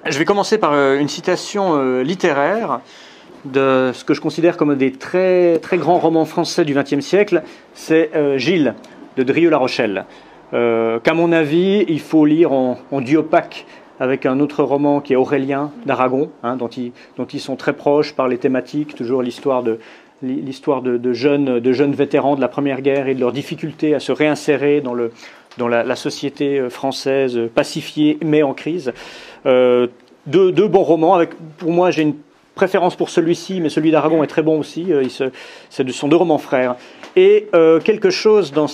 Je vais commencer par une citation littéraire de ce que je considère comme des très, très grands romans français du XXe siècle. C'est Gilles de Drieux-La Rochelle, qu'à mon avis, il faut lire en duopaque avec un autre roman qui est Aurélien d'Aragon, hein, dont ils sont très proches par les thématiques, toujours l'histoire de jeunes vétérans de la Première Guerre et de leur difficulté à se réinsérer dans la société française pacifiée mais en crise. Deux bons romans. Pour moi, j'ai une préférence pour celui-ci, mais celui d'Aragon est très bon aussi. Ce sont deux romans frères. Et quelque chose dans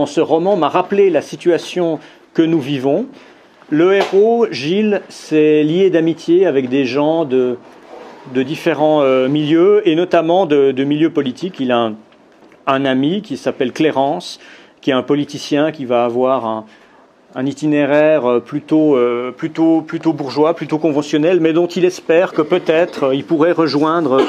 ce roman m'a rappelé la situation que nous vivons. Le héros, Gilles, s'est lié d'amitié avec des gens de différents milieux, et notamment de milieux politiques. Il a un ami qui s'appelle Clérance, qui est un politicien qui va avoir un itinéraire plutôt bourgeois, plutôt conventionnel, mais dont il espère que peut-être il pourrait rejoindre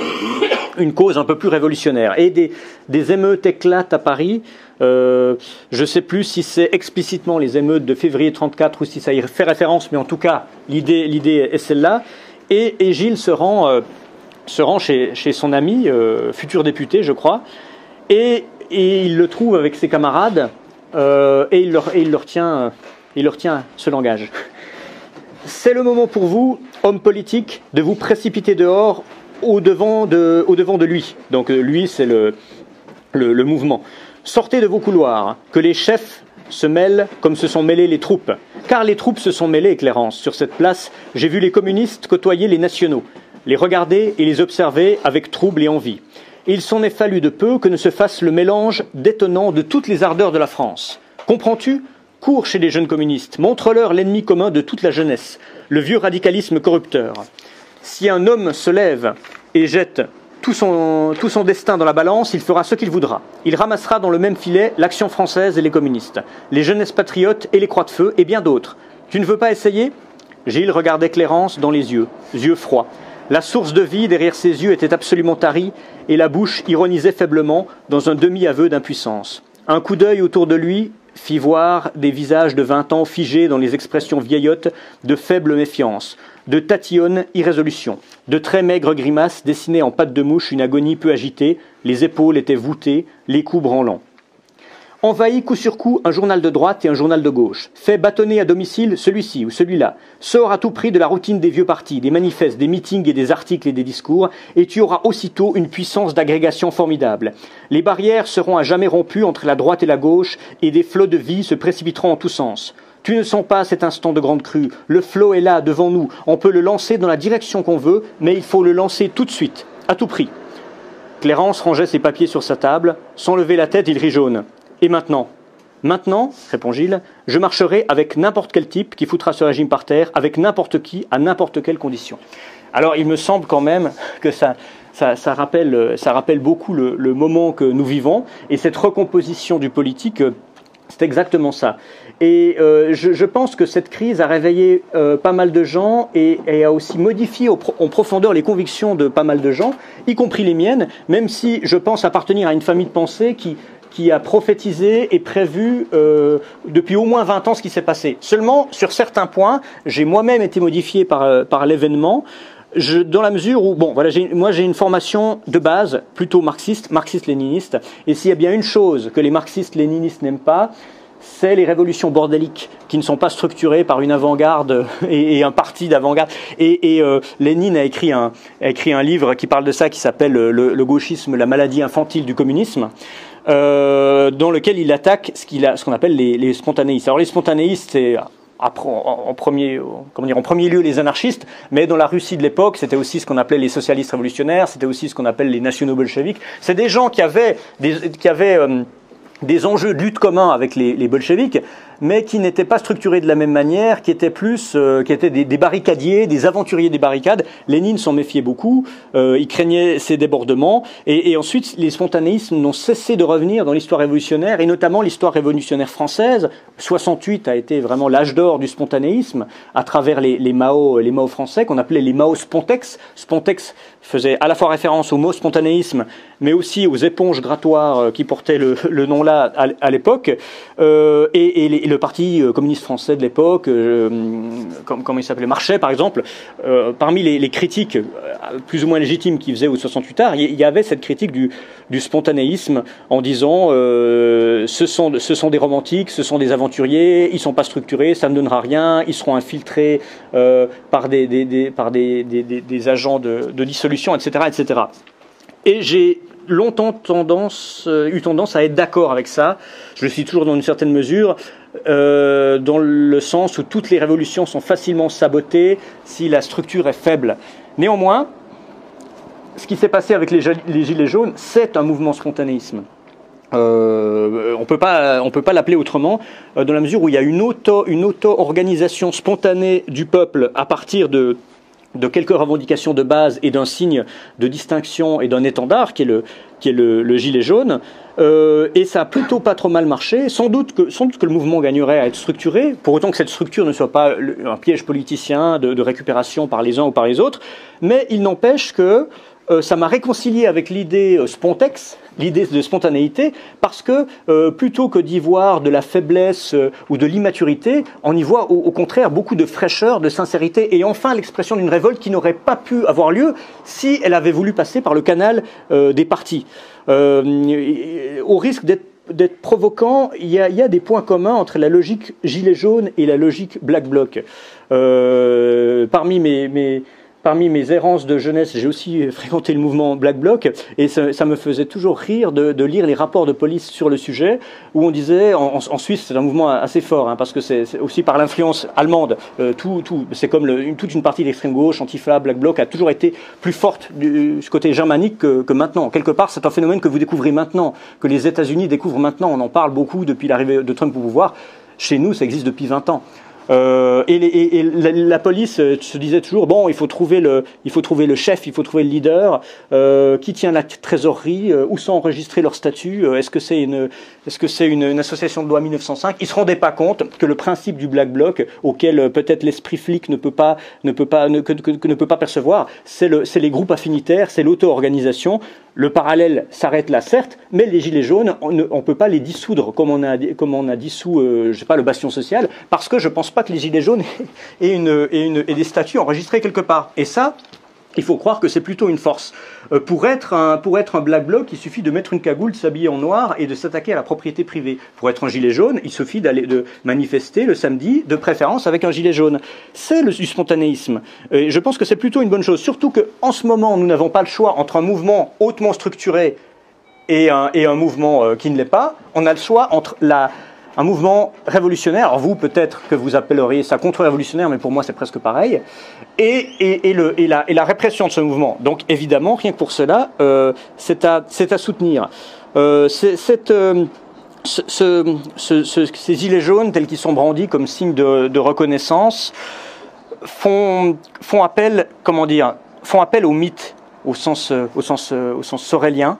une cause un peu plus révolutionnaire. Et des émeutes éclatent à Paris. Je ne sais plus si c'est explicitement les émeutes de février 1934 ou si ça y fait référence, mais en tout cas, l'idée est celle-là. Et Gilles se rend chez son ami, futur député, je crois, et il le trouve avec ses camarades, et il leur tient ce langage. C'est le moment pour vous, homme politique, de vous précipiter dehors au devant de lui. Donc lui, c'est le mouvement. Sortez de vos couloirs, que les chefs se mêlent comme se sont mêlés les troupes. Car les troupes se sont mêlées, Clérance. Sur cette place, j'ai vu les communistes côtoyer les nationaux, les regarder et les observer avec trouble et envie. Et il s'en est fallu de peu que ne se fasse le mélange détonnant de toutes les ardeurs de la France. Comprends-tu ? Cours chez les jeunes communistes, montre-leur l'ennemi commun de toute la jeunesse, le vieux radicalisme corrupteur. Si un homme se lève et jette tout son destin dans la balance, il fera ce qu'il voudra. Il ramassera dans le même filet l'action française et les communistes, les jeunesses patriotes et les croix de feu, et bien d'autres. Tu ne veux pas essayer ? Gilles regardait Clérance dans les yeux froids. La source de vie derrière ses yeux était absolument tarie, et la bouche ironisait faiblement dans un demi-aveu d'impuissance. Un coup d'œil autour de lui fit voir des visages de 20 ans figés dans les expressions vieillottes de faible méfiance, de tatillonne irrésolution. De très maigres grimaces dessinaient en pattes de mouche une agonie peu agitée, les épaules étaient voûtées, les coups branlants. Envahit coup sur coup un journal de droite et un journal de gauche. Fait bâtonner à domicile celui-ci ou celui-là. Sors à tout prix de la routine des vieux partis, des manifestes, des meetings et des articles et des discours, et tu auras aussitôt une puissance d'agrégation formidable. Les barrières seront à jamais rompues entre la droite et la gauche, et des flots de vie se précipiteront en tous sens. Tu ne sens pas cet instant de grande crue. Le flot est là, devant nous. On peut le lancer dans la direction qu'on veut, mais il faut le lancer tout de suite, à tout prix. Clérance rangeait ses papiers sur sa table. Sans lever la tête, il rit jaune. Et maintenant ? Maintenant, répond Gilles, je marcherai avec n'importe quel type qui foutra ce régime par terre, avec n'importe qui, à n'importe quelle condition. Alors, il me semble quand même que ça rappelle beaucoup le moment que nous vivons, et cette recomposition du politique, c'est exactement ça. Et je pense que cette crise a réveillé pas mal de gens et a aussi modifié en profondeur les convictions de pas mal de gens, y compris les miennes, même si je pense appartenir à une famille de pensée qui a prophétisé et prévu depuis au moins 20 ans ce qui s'est passé. Seulement, sur certains points, j'ai moi-même été modifié par l'événement, dans la mesure où, moi j'ai une formation de base plutôt marxiste-léniniste, et s'il y a bien une chose que les marxistes-léninistes n'aiment pas, c'est les révolutions bordéliques qui ne sont pas structurées par une avant-garde et un parti d'avant-garde. Et Lénine a écrit un livre qui parle de ça, qui s'appelle le gauchisme, la maladie infantile du communisme, dans lequel il attaque ce qu'on appelle les spontanéistes. Alors les spontanéistes, c'est en premier lieu les anarchistes, mais dans la Russie de l'époque, c'était aussi ce qu'on appelait les socialistes révolutionnaires, c'était aussi ce qu'on appelle les nationaux bolcheviques. C'est des gens qui avaient des enjeux de lutte communs avec les bolcheviks, mais qui n'étaient pas structurés de la même manière, qui étaient des barricadiers, des aventuriers des barricades. Lénine s'en méfiait beaucoup, il craignait ces débordements, et ensuite les spontanéistes n'ont cessé de revenir dans l'histoire révolutionnaire, et notamment l'histoire révolutionnaire française. 68 a été vraiment l'âge d'or du spontanéisme, à travers les Mao français, qu'on appelait les Mao Spontex. Spontex faisait à la fois référence au mot spontanéisme, mais aussi aux éponges grattoirs qui portaient le nom-là à l'époque, et le parti communiste français de l'époque, comme il s'appelait, Marchais par exemple, parmi les critiques plus ou moins légitimes qu'il faisait au 68 art, il y avait cette critique du spontanéisme en disant ce sont des romantiques, ce sont des aventuriers, ils ne sont pas structurés, ça ne donnera rien, ils seront infiltrés par des agents de dissolution, etc., etc. Et j'ai longtemps eu tendance à être d'accord avec ça. Je le suis toujours dans une certaine mesure, dans le sens où toutes les révolutions sont facilement sabotées si la structure est faible. Néanmoins, ce qui s'est passé avec les Gilets jaunes, c'est un mouvement spontanéisme. On peut pas l'appeler autrement, dans la mesure où il y a une auto-organisation spontanée du peuple à partir de quelques revendications de base et d'un signe de distinction et d'un étendard qui est le gilet jaune, et ça a plutôt pas trop mal marché. Sans doute que le mouvement gagnerait à être structuré, pour autant que cette structure ne soit pas un piège politicien de récupération par les uns ou par les autres, mais il n'empêche que ça m'a réconcilié avec l'idée spontex, l'idée de spontanéité, parce que plutôt que d'y voir de la faiblesse ou de l'immaturité, on y voit au contraire beaucoup de fraîcheur, de sincérité, et enfin l'expression d'une révolte qui n'aurait pas pu avoir lieu si elle avait voulu passer par le canal des partis. Au risque d'être provoquant, il y a des points communs entre la logique gilet jaune et la logique black bloc. Parmi mes errances de jeunesse, j'ai aussi fréquenté le mouvement Black Bloc, et ça me faisait toujours rire de lire les rapports de police sur le sujet, où on disait, en Suisse c'est un mouvement assez fort, hein, parce que c'est aussi par l'influence allemande, c'est comme toute une partie de l'extrême gauche, Antifa, Black Bloc, a toujours été plus forte du côté germanique que maintenant. Quelque part, c'est un phénomène que vous découvrez maintenant, que les États-Unis découvrent maintenant, on en parle beaucoup depuis l'arrivée de Trump au pouvoir. Chez nous, ça existe depuis 20 ans. Et la police se disait toujours, bon, il faut trouver le chef, il faut trouver le leader, qui tient la trésorerie, où sont enregistrés leurs statuts, est-ce que c'est une association de loi 1905. Ils se rendaient pas compte que le principe du Black Bloc, auquel peut-être l'esprit flic ne peut pas percevoir, c'est les groupes affinitaires, c'est l'auto-organisation. Le parallèle s'arrête là, certes, mais les Gilets jaunes, on ne peut pas les dissoudre comme on a dissous, je sais pas, le Bastion social, parce que je pense pas que les Gilets jaunes aient des statuts enregistrés quelque part. Et ça, il faut croire que c'est plutôt une force. Pour être un Black Bloc, il suffit de mettre une cagoule, de s'habiller en noir et de s'attaquer à la propriété privée. Pour être un gilet jaune, il suffit de manifester le samedi, de préférence avec un gilet jaune. C'est du spontanéisme. Et je pense que c'est plutôt une bonne chose. Surtout qu'en ce moment, nous n'avons pas le choix entre un mouvement hautement structuré et un mouvement qui ne l'est pas. On a le choix entre un mouvement révolutionnaire, alors vous peut-être que vous appelleriez ça contre-révolutionnaire, mais pour moi c'est presque pareil, et la répression de ce mouvement. Donc évidemment, rien que pour cela, c'est à soutenir. Ces gilets jaunes, tels qu'ils sont brandis comme signe de reconnaissance, font appel au mythe, au sens sorélien,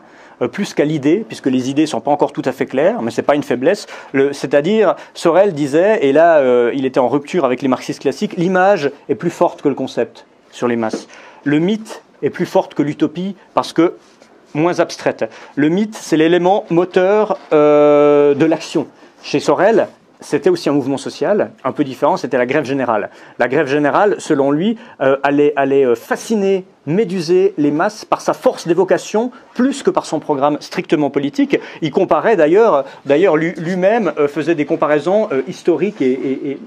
plus qu'à l'idée, puisque les idées ne sont pas encore tout à fait claires, mais ce n'est pas une faiblesse. C'est-à-dire, Sorel disait, et là il était en rupture avec les marxistes classiques, l'image est plus forte que le concept sur les masses. Le mythe est plus forte que l'utopie, parce que moins abstraite. Le mythe, c'est l'élément moteur de l'action. Chez Sorel, c'était aussi un mouvement social, un peu différent, c'était la grève générale. La grève générale, selon lui, allait fasciner, méduser les masses par sa force d'évocation, plus que par son programme strictement politique. Il comparait d'ailleurs lui-même faisait des comparaisons historiques et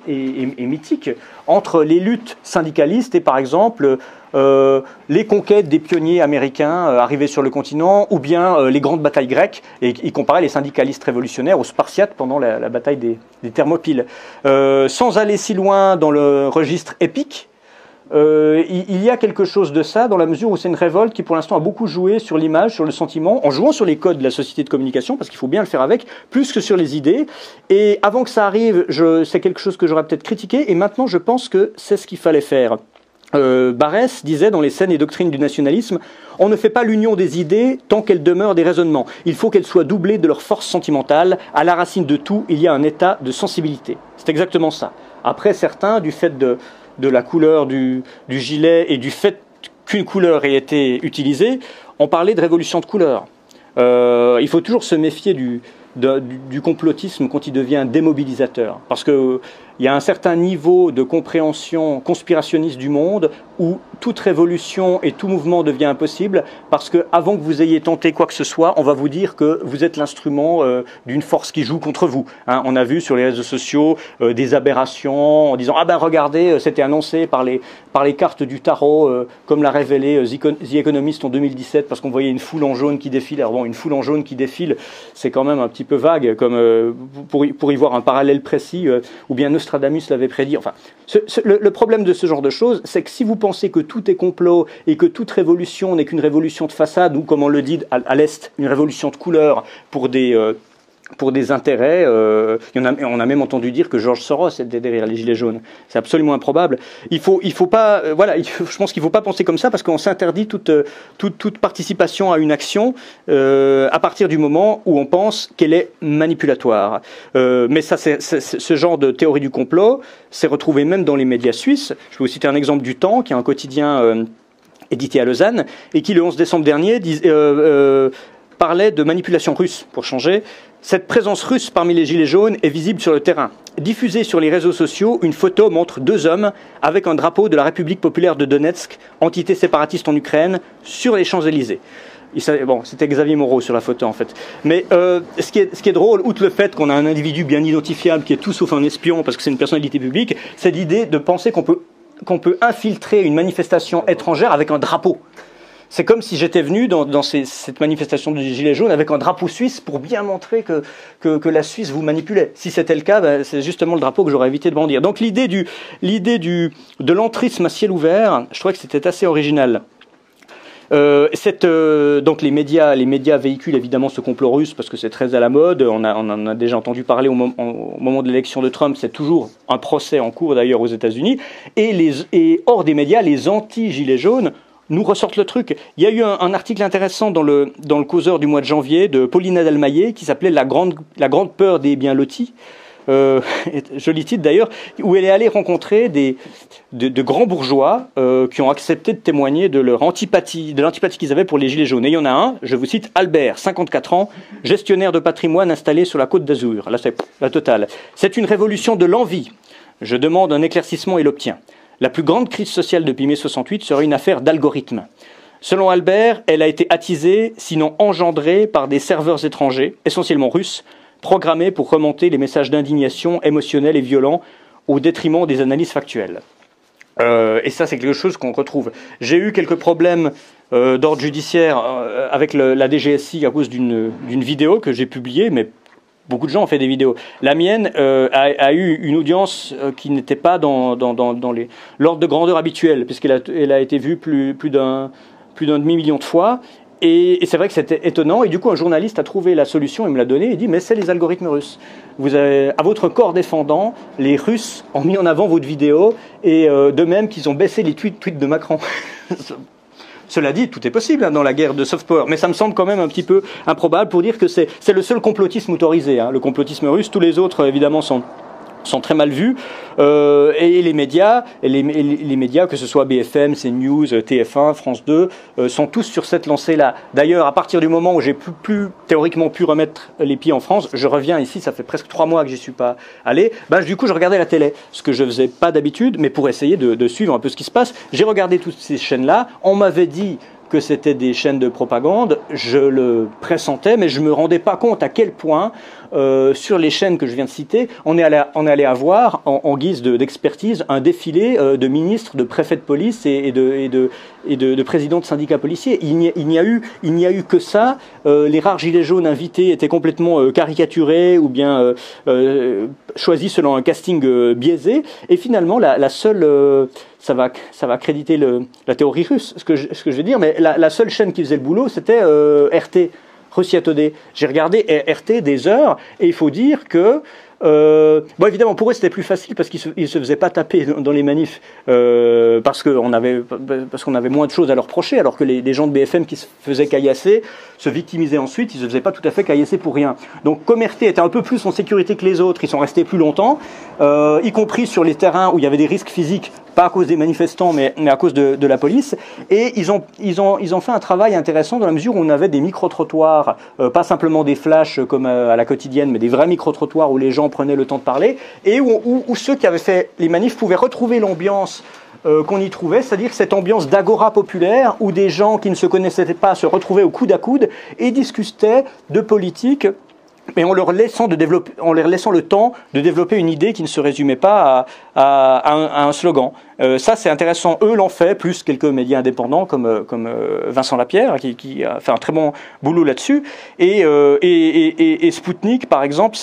mythiques entre les luttes syndicalistes et par exemple les conquêtes des pionniers américains arrivés sur le continent, ou bien les grandes batailles grecques, et il comparait les syndicalistes révolutionnaires aux Spartiates pendant la bataille des Thermopyles. Sans aller si loin dans le registre épique, il y a quelque chose de ça dans la mesure où c'est une révolte qui pour l'instant a beaucoup joué sur l'image, sur le sentiment, en jouant sur les codes de la société de communication, parce qu'il faut bien le faire avec, plus que sur les idées. Et avant que ça arrive, c'est quelque chose que j'aurais peut-être critiqué, et maintenant je pense que c'est ce qu'il fallait faire. Barrès disait dans les scènes et doctrines du nationalisme, on ne fait pas l'union des idées tant qu'elles demeurent des raisonnements. Il faut qu'elles soient doublées de leur force sentimentale. À la racine de tout, il y a un état de sensibilité. C'est exactement ça. Après, certains, du fait de la couleur du gilet et du fait qu'une couleur ait été utilisée, ont parlé de révolution de couleur. Il faut toujours se méfier du complotisme quand il devient démobilisateur. Parce qu'il y a un certain niveau de compréhension conspirationniste du monde où toute révolution et tout mouvement devient impossible parce qu'avant que vous ayez tenté quoi que ce soit, on va vous dire que vous êtes l'instrument d'une force qui joue contre vous. Hein, on a vu sur les réseaux sociaux des aberrations en disant « Ah ben regardez, c'était annoncé par les cartes du tarot, comme l'a révélé The Economist en 2017, parce qu'on voyait une foule en jaune qui défile. » Alors bon, une foule en jaune qui défile, c'est quand même un petit peu vague, comme pour y voir un parallèle précis, ou bien Nostradamus l'avait prédit. Enfin, le problème de ce genre de choses, c'est que si vous pensez que tout est complot et que toute révolution n'est qu'une révolution de façade, ou comme on le dit à l'Est, une révolution de couleur pour des intérêts. On a même entendu dire que George Soros était derrière les Gilets jaunes. C'est absolument improbable. Je pense qu'il ne faut pas penser comme ça parce qu'on s'interdit toute participation à une action à partir du moment où on pense qu'elle est manipulatoire. Mais ça, ce genre de théorie du complot s'est retrouvé même dans les médias suisses. Je peux vous citer un exemple du Temps, qui est un quotidien édité à Lausanne, et qui, le 11 décembre dernier, parlait de manipulation russe, pour changer. Cette présence russe parmi les gilets jaunes est visible sur le terrain. Diffusée sur les réseaux sociaux, une photo montre 2 hommes avec un drapeau de la République populaire de Donetsk, entité séparatiste en Ukraine, sur les Champs-Élysées. Bon, c'était Xavier Moreau sur la photo en fait. Mais ce qui est drôle, outre le fait qu'on a un individu bien identifiable qui est tout sauf un espion parce que c'est une personnalité publique, c'est l'idée de penser qu'on peut infiltrer une manifestation étrangère avec un drapeau. C'est comme si j'étais venu dans cette manifestation des Gilets jaunes avec un drapeau suisse pour bien montrer que la Suisse vous manipulait. Si c'était le cas, ben, c'est justement le drapeau que j'aurais évité de brandir. Donc l'idée de l'entrisme à ciel ouvert, je trouvais que c'était assez original. Donc les médias véhiculent évidemment ce complot russe parce que c'est très à la mode. On en a déjà entendu parler au moment de l'élection de Trump. C'est toujours un procès en cours d'ailleurs aux États-Unis. Et hors des médias, les anti-gilets jaunes nous ressortent le truc. Il y a eu un article intéressant dans le Causeur du mois de janvier de Paulina Dalmaillé qui s'appelait la grande peur des bien lotis. Joli titre d'ailleurs, où elle est allée rencontrer de grands bourgeois qui ont accepté de témoigner de leur antipathie, de l'antipathie qu'ils avaient pour les gilets jaunes. Et il y en a un, je vous cite, Albert, 54 ans, gestionnaire de patrimoine installé sur la Côte d'Azur. Là, c'est la totale. C'est une révolution de l'envie. Je demande un éclaircissement et l'obtiens. La plus grande crise sociale depuis mai 68 serait une affaire d'algorithme. Selon Albert, elle a été attisée, sinon engendrée, par des serveurs étrangers, essentiellement russes, programmés pour remonter les messages d'indignation émotionnels et violents au détriment des analyses factuelles. Et ça, c'est quelque chose qu'on retrouve. J'ai eu quelques problèmes d'ordre judiciaire avec la DGSI à cause d'une vidéo que j'ai publiée, mais beaucoup de gens ont fait des vidéos. La mienne a eu une audience qui n'était pas dans l'ordre de grandeur habituel, puisqu'elle a été vue plus d'un demi-million de fois. Et c'est vrai que c'était étonnant. Et du coup, un journaliste a trouvé la solution, il me l'a donnée, il dit « Mais c'est les algorithmes russes. Vous avez, à votre corps défendant, les Russes ont mis en avant votre vidéo, et de même qu'ils ont baissé les tweets de Macron. » Cela dit, tout est possible dans la guerre de soft power, mais ça me semble quand même un petit peu improbable pour dire que c'est le seul complotisme autorisé. Hein. Le complotisme russe, tous les autres, évidemment, sont très mal vus. Et les médias, que ce soit BFM, CNews, TF1, France 2, sont tous sur cette lancée-là. D'ailleurs, à partir du moment où j'ai plus théoriquement pu remettre les pieds en France, je reviens ici, ça fait presque 3 mois que j'y suis pas allé, du coup je regardais la télé, ce que je faisais pas d'habitude, mais pour essayer de suivre un peu ce qui se passe. J'ai regardé toutes ces chaînes-là, on m'avait dit que c'était des chaînes de propagande, je le pressentais, mais je ne me rendais pas compte à quel point, sur les chaînes que je viens de citer, on est allé avoir, en guise d'expertise, un défilé de ministres, de préfets de police et de présidents de syndicats policiers. Il n'y a eu que ça. Les rares gilets jaunes invités étaient complètement caricaturés ou bien choisis selon un casting biaisé. Et finalement, la seule... ça va accréditer la théorie russe, ce que je vais dire, mais la seule chaîne qui faisait le boulot, c'était RT, Russia Today. J'ai regardé RT des heures, et il faut dire que Bon, évidemment, pour eux, c'était plus facile parce qu'ils se faisaient pas taper dans les manifs parce qu'on avait moins de choses à leur reprocher, alors que les gens de BFM qui se faisaient caillasser, se victimisaient ensuite, ils se faisaient pas tout à fait caillasser pour rien. Donc, comme RT était un peu plus en sécurité que les autres, ils sont restés plus longtemps, y compris sur les terrains où il y avait des risques physiques, pas à cause des manifestants, mais à cause de la police. Et ils ont fait un travail intéressant dans la mesure où on avait des micro-trottoirs, pas simplement des flashs comme à la quotidienne, mais des vrais micro-trottoirs où les gens prenaient le temps de parler, et où ceux qui avaient fait les manifs pouvaient retrouver l'ambiance qu'on y trouvait, c'est-à-dire cette ambiance d'agora populaire où des gens qui ne se connaissaient pas se retrouvaient au coude à coude et discutaient de politique, mais en leur laissant le temps de développer une idée qui ne se résumait pas à un slogan. Ça, c'est intéressant. Eux l'ont fait, plus quelques médias indépendants comme Vincent Lapierre, qui a fait un très bon boulot là-dessus. Et Spoutnik, par exemple,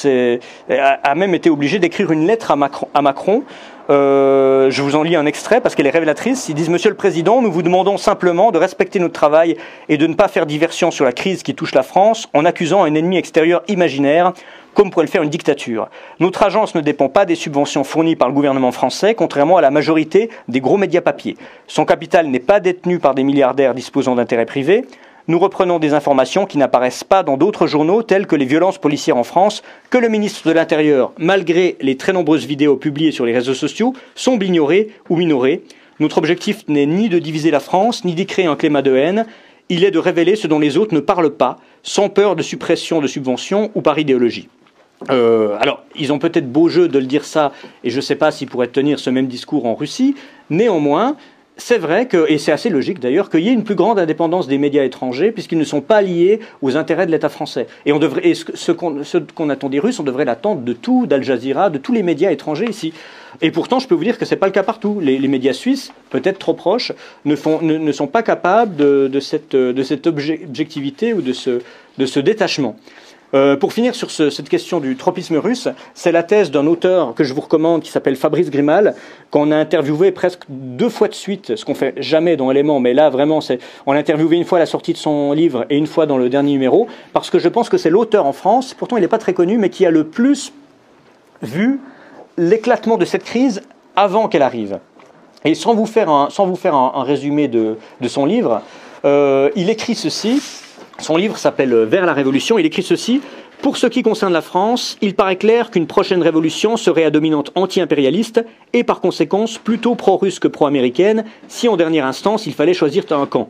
a même été obligé d'écrire une lettre à Macron. Je vous en lis un extrait parce qu'elle est révélatrice. Ils disent: Monsieur le Président, nous vous demandons simplement de respecter notre travail et de ne pas faire diversion sur la crise qui touche la France en accusant un ennemi extérieur imaginaire, comme pourrait le faire une dictature. Notre agence ne dépend pas des subventions fournies par le gouvernement français, contrairement à la majorité des gros médias papier. Son capital n'est pas détenu par des milliardaires disposant d'intérêts privés. Nous reprenons des informations qui n'apparaissent pas dans d'autres journaux tels que les violences policières en France, que le ministre de l'Intérieur, malgré les très nombreuses vidéos publiées sur les réseaux sociaux, semble ignorer ou minorer. Notre objectif n'est ni de diviser la France, ni d'y créer un climat de haine. Il est de révéler ce dont les autres ne parlent pas, sans peur de suppression de subventions ou par idéologie. Alors, ils ont peut-être beau jeu de le dire ça, et je ne sais pas s'ils pourraient tenir ce même discours en Russie. Néanmoins, c'est vrai et c'est assez logique d'ailleurs, qu'il y ait une plus grande indépendance des médias étrangers, puisqu'ils ne sont pas liés aux intérêts de l'État français. Et ce qu'on attend des Russes, on devrait l'attendre de tout, d'Al Jazeera, de tous les médias étrangers ici. Et pourtant, je peux vous dire que ce n'est pas le cas partout. Les médias suisses, peut-être trop proches, ne sont pas capables de cette objectivité ou de ce détachement. Pour finir sur cette question du tropisme russe, c'est la thèse d'un auteur que je vous recommande qui s'appelle Fabrice Grimal, qu'on a interviewé presque 2 fois de suite, ce qu'on fait jamais dans Éléments, mais là vraiment on l'a interviewé une fois à la sortie de son livre et une fois dans le dernier numéro, parce que je pense que c'est l'auteur en France, pourtant il n'est pas très connu, mais qui a le plus vu l'éclatement de cette crise avant qu'elle arrive. Et sans vous faire un résumé de son livre, il écrit ceci. Son livre s'appelle Vers la Révolution. Il écrit ceci: pour ce qui concerne la France, il paraît clair qu'une prochaine révolution serait à dominante anti-impérialiste et par conséquent plutôt pro-russe que pro-américaine si en dernière instance il fallait choisir un camp.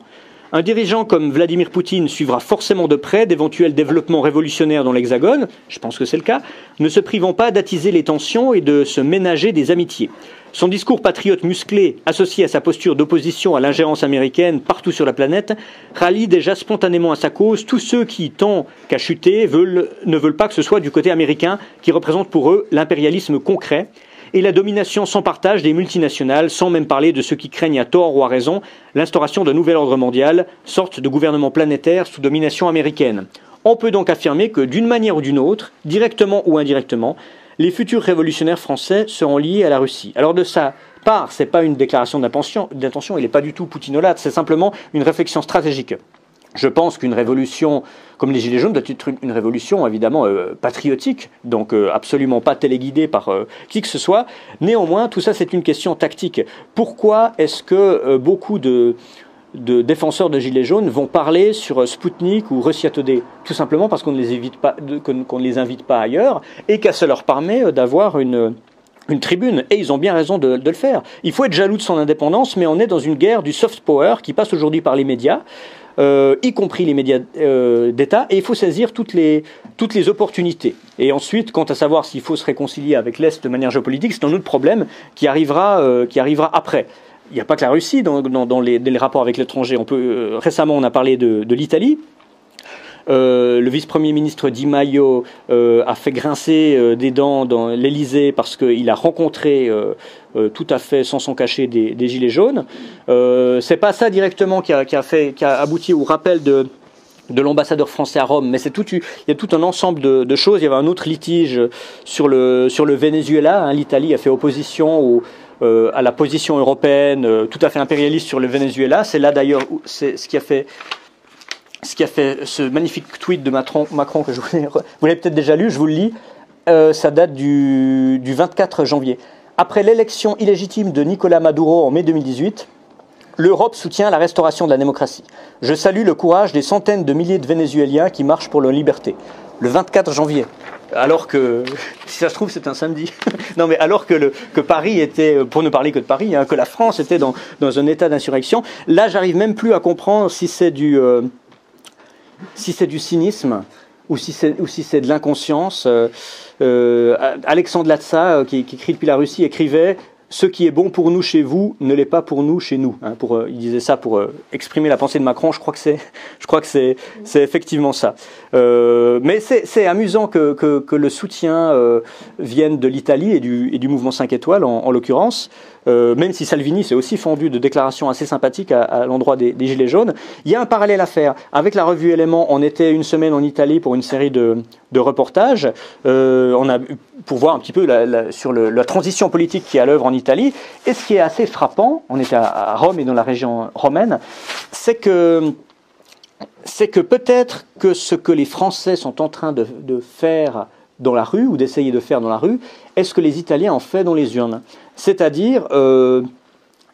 Un dirigeant comme Vladimir Poutine suivra forcément de près d'éventuels développements révolutionnaires dans l'Hexagone, je pense que c'est le cas, ne se privant pas d'attiser les tensions et de se ménager des amitiés. Son discours patriote musclé, associé à sa posture d'opposition à l'ingérence américaine partout sur la planète, rallie déjà spontanément à sa cause tous ceux qui, tant qu'à chuter, ne veulent pas que ce soit du côté américain qui représente pour eux l'impérialisme concret et la domination sans partage des multinationales, sans même parler de ceux qui craignent à tort ou à raison l'instauration d'un nouvel ordre mondial, sorte de gouvernement planétaire sous domination américaine. On peut donc affirmer que, d'une manière ou d'une autre, directement ou indirectement, les futurs révolutionnaires français seront liés à la Russie. Alors de sa part, ce n'est pas une déclaration d'intention, il n'est pas du tout poutinolate, c'est simplement une réflexion stratégique. Je pense qu'une révolution comme les Gilets jaunes doit être une révolution évidemment patriotique, donc absolument pas téléguidée par qui que ce soit. Néanmoins, tout ça c'est une question tactique. Pourquoi est-ce que beaucoup de défenseurs de Gilets jaunes vont parler sur Spoutnik ou Russia Today? Tout simplement parce qu'on ne les invite pas ailleurs et que ça leur permet d'avoir une tribune, et ils ont bien raison de le faire. Il faut être jaloux de son indépendance, mais on est dans une guerre du soft power qui passe aujourd'hui par les médias, y compris les médias d'État, et il faut saisir toutes les opportunités. Et ensuite, quant à savoir s'il faut se réconcilier avec l'Est de manière géopolitique, c'est un autre problème qui arrivera après. Il n'y a pas que la Russie dans les rapports avec l'étranger. Récemment, on a parlé de l'Italie. Le vice-premier ministre Di Maio a fait grincer des dents dans l'Élysée parce qu'il a rencontré tout à fait sans s'en cacher des gilets jaunes. C'est pas ça directement qui a abouti au rappel de l'ambassadeur français à Rome, mais il y a tout un ensemble de choses. Il y avait un autre litige sur le Venezuela. L'Italie a fait opposition à la position européenne tout à fait impérialiste sur le Venezuela. C'est là d'ailleurs ce qui a fait ce magnifique tweet de Macron que vous l'avez peut-être déjà lu, je vous le lis. ça date du 24 janvier. Après l'élection illégitime de Nicolás Maduro en mai 2018, l'Europe soutient la restauration de la démocratie. Je salue le courage des centaines de milliers de Vénézuéliens qui marchent pour leur liberté. Le 24 janvier. Alors que, si ça se trouve, c'est un samedi. Non, mais alors que Paris était, pour ne parler que de Paris, hein, que la France était dans un état d'insurrection. Là, j'arrive même plus à comprendre si c'est du cynisme ou si c'est de l'inconscience. Alexandre Latsa, qui écrit depuis la Russie, écrivait « Ce qui est bon pour nous chez vous ne l'est pas pour nous chez nous ». Hein, il disait ça pour exprimer la pensée de Macron. Je crois que c'est effectivement ça. Mais c'est amusant que le soutien vienne de l'Italie et du mouvement 5 étoiles en l'occurrence. Même si Salvini s'est aussi fendu de déclarations assez sympathiques à l'endroit des Gilets jaunes. Il y a un parallèle à faire. Avec la revue Éléments, on était une semaine en Italie pour une série de reportages pour voir un petit peu sur la transition politique qui est à l'œuvre en Italie. Et ce qui est assez frappant, on était à Rome et dans la région romaine, c'est que peut-être que ce que les Français sont en train de faire dans la rue, ou d'essayer de faire dans la rue, est ce que les Italiens ont fait dans les urnes. C'est-à-dire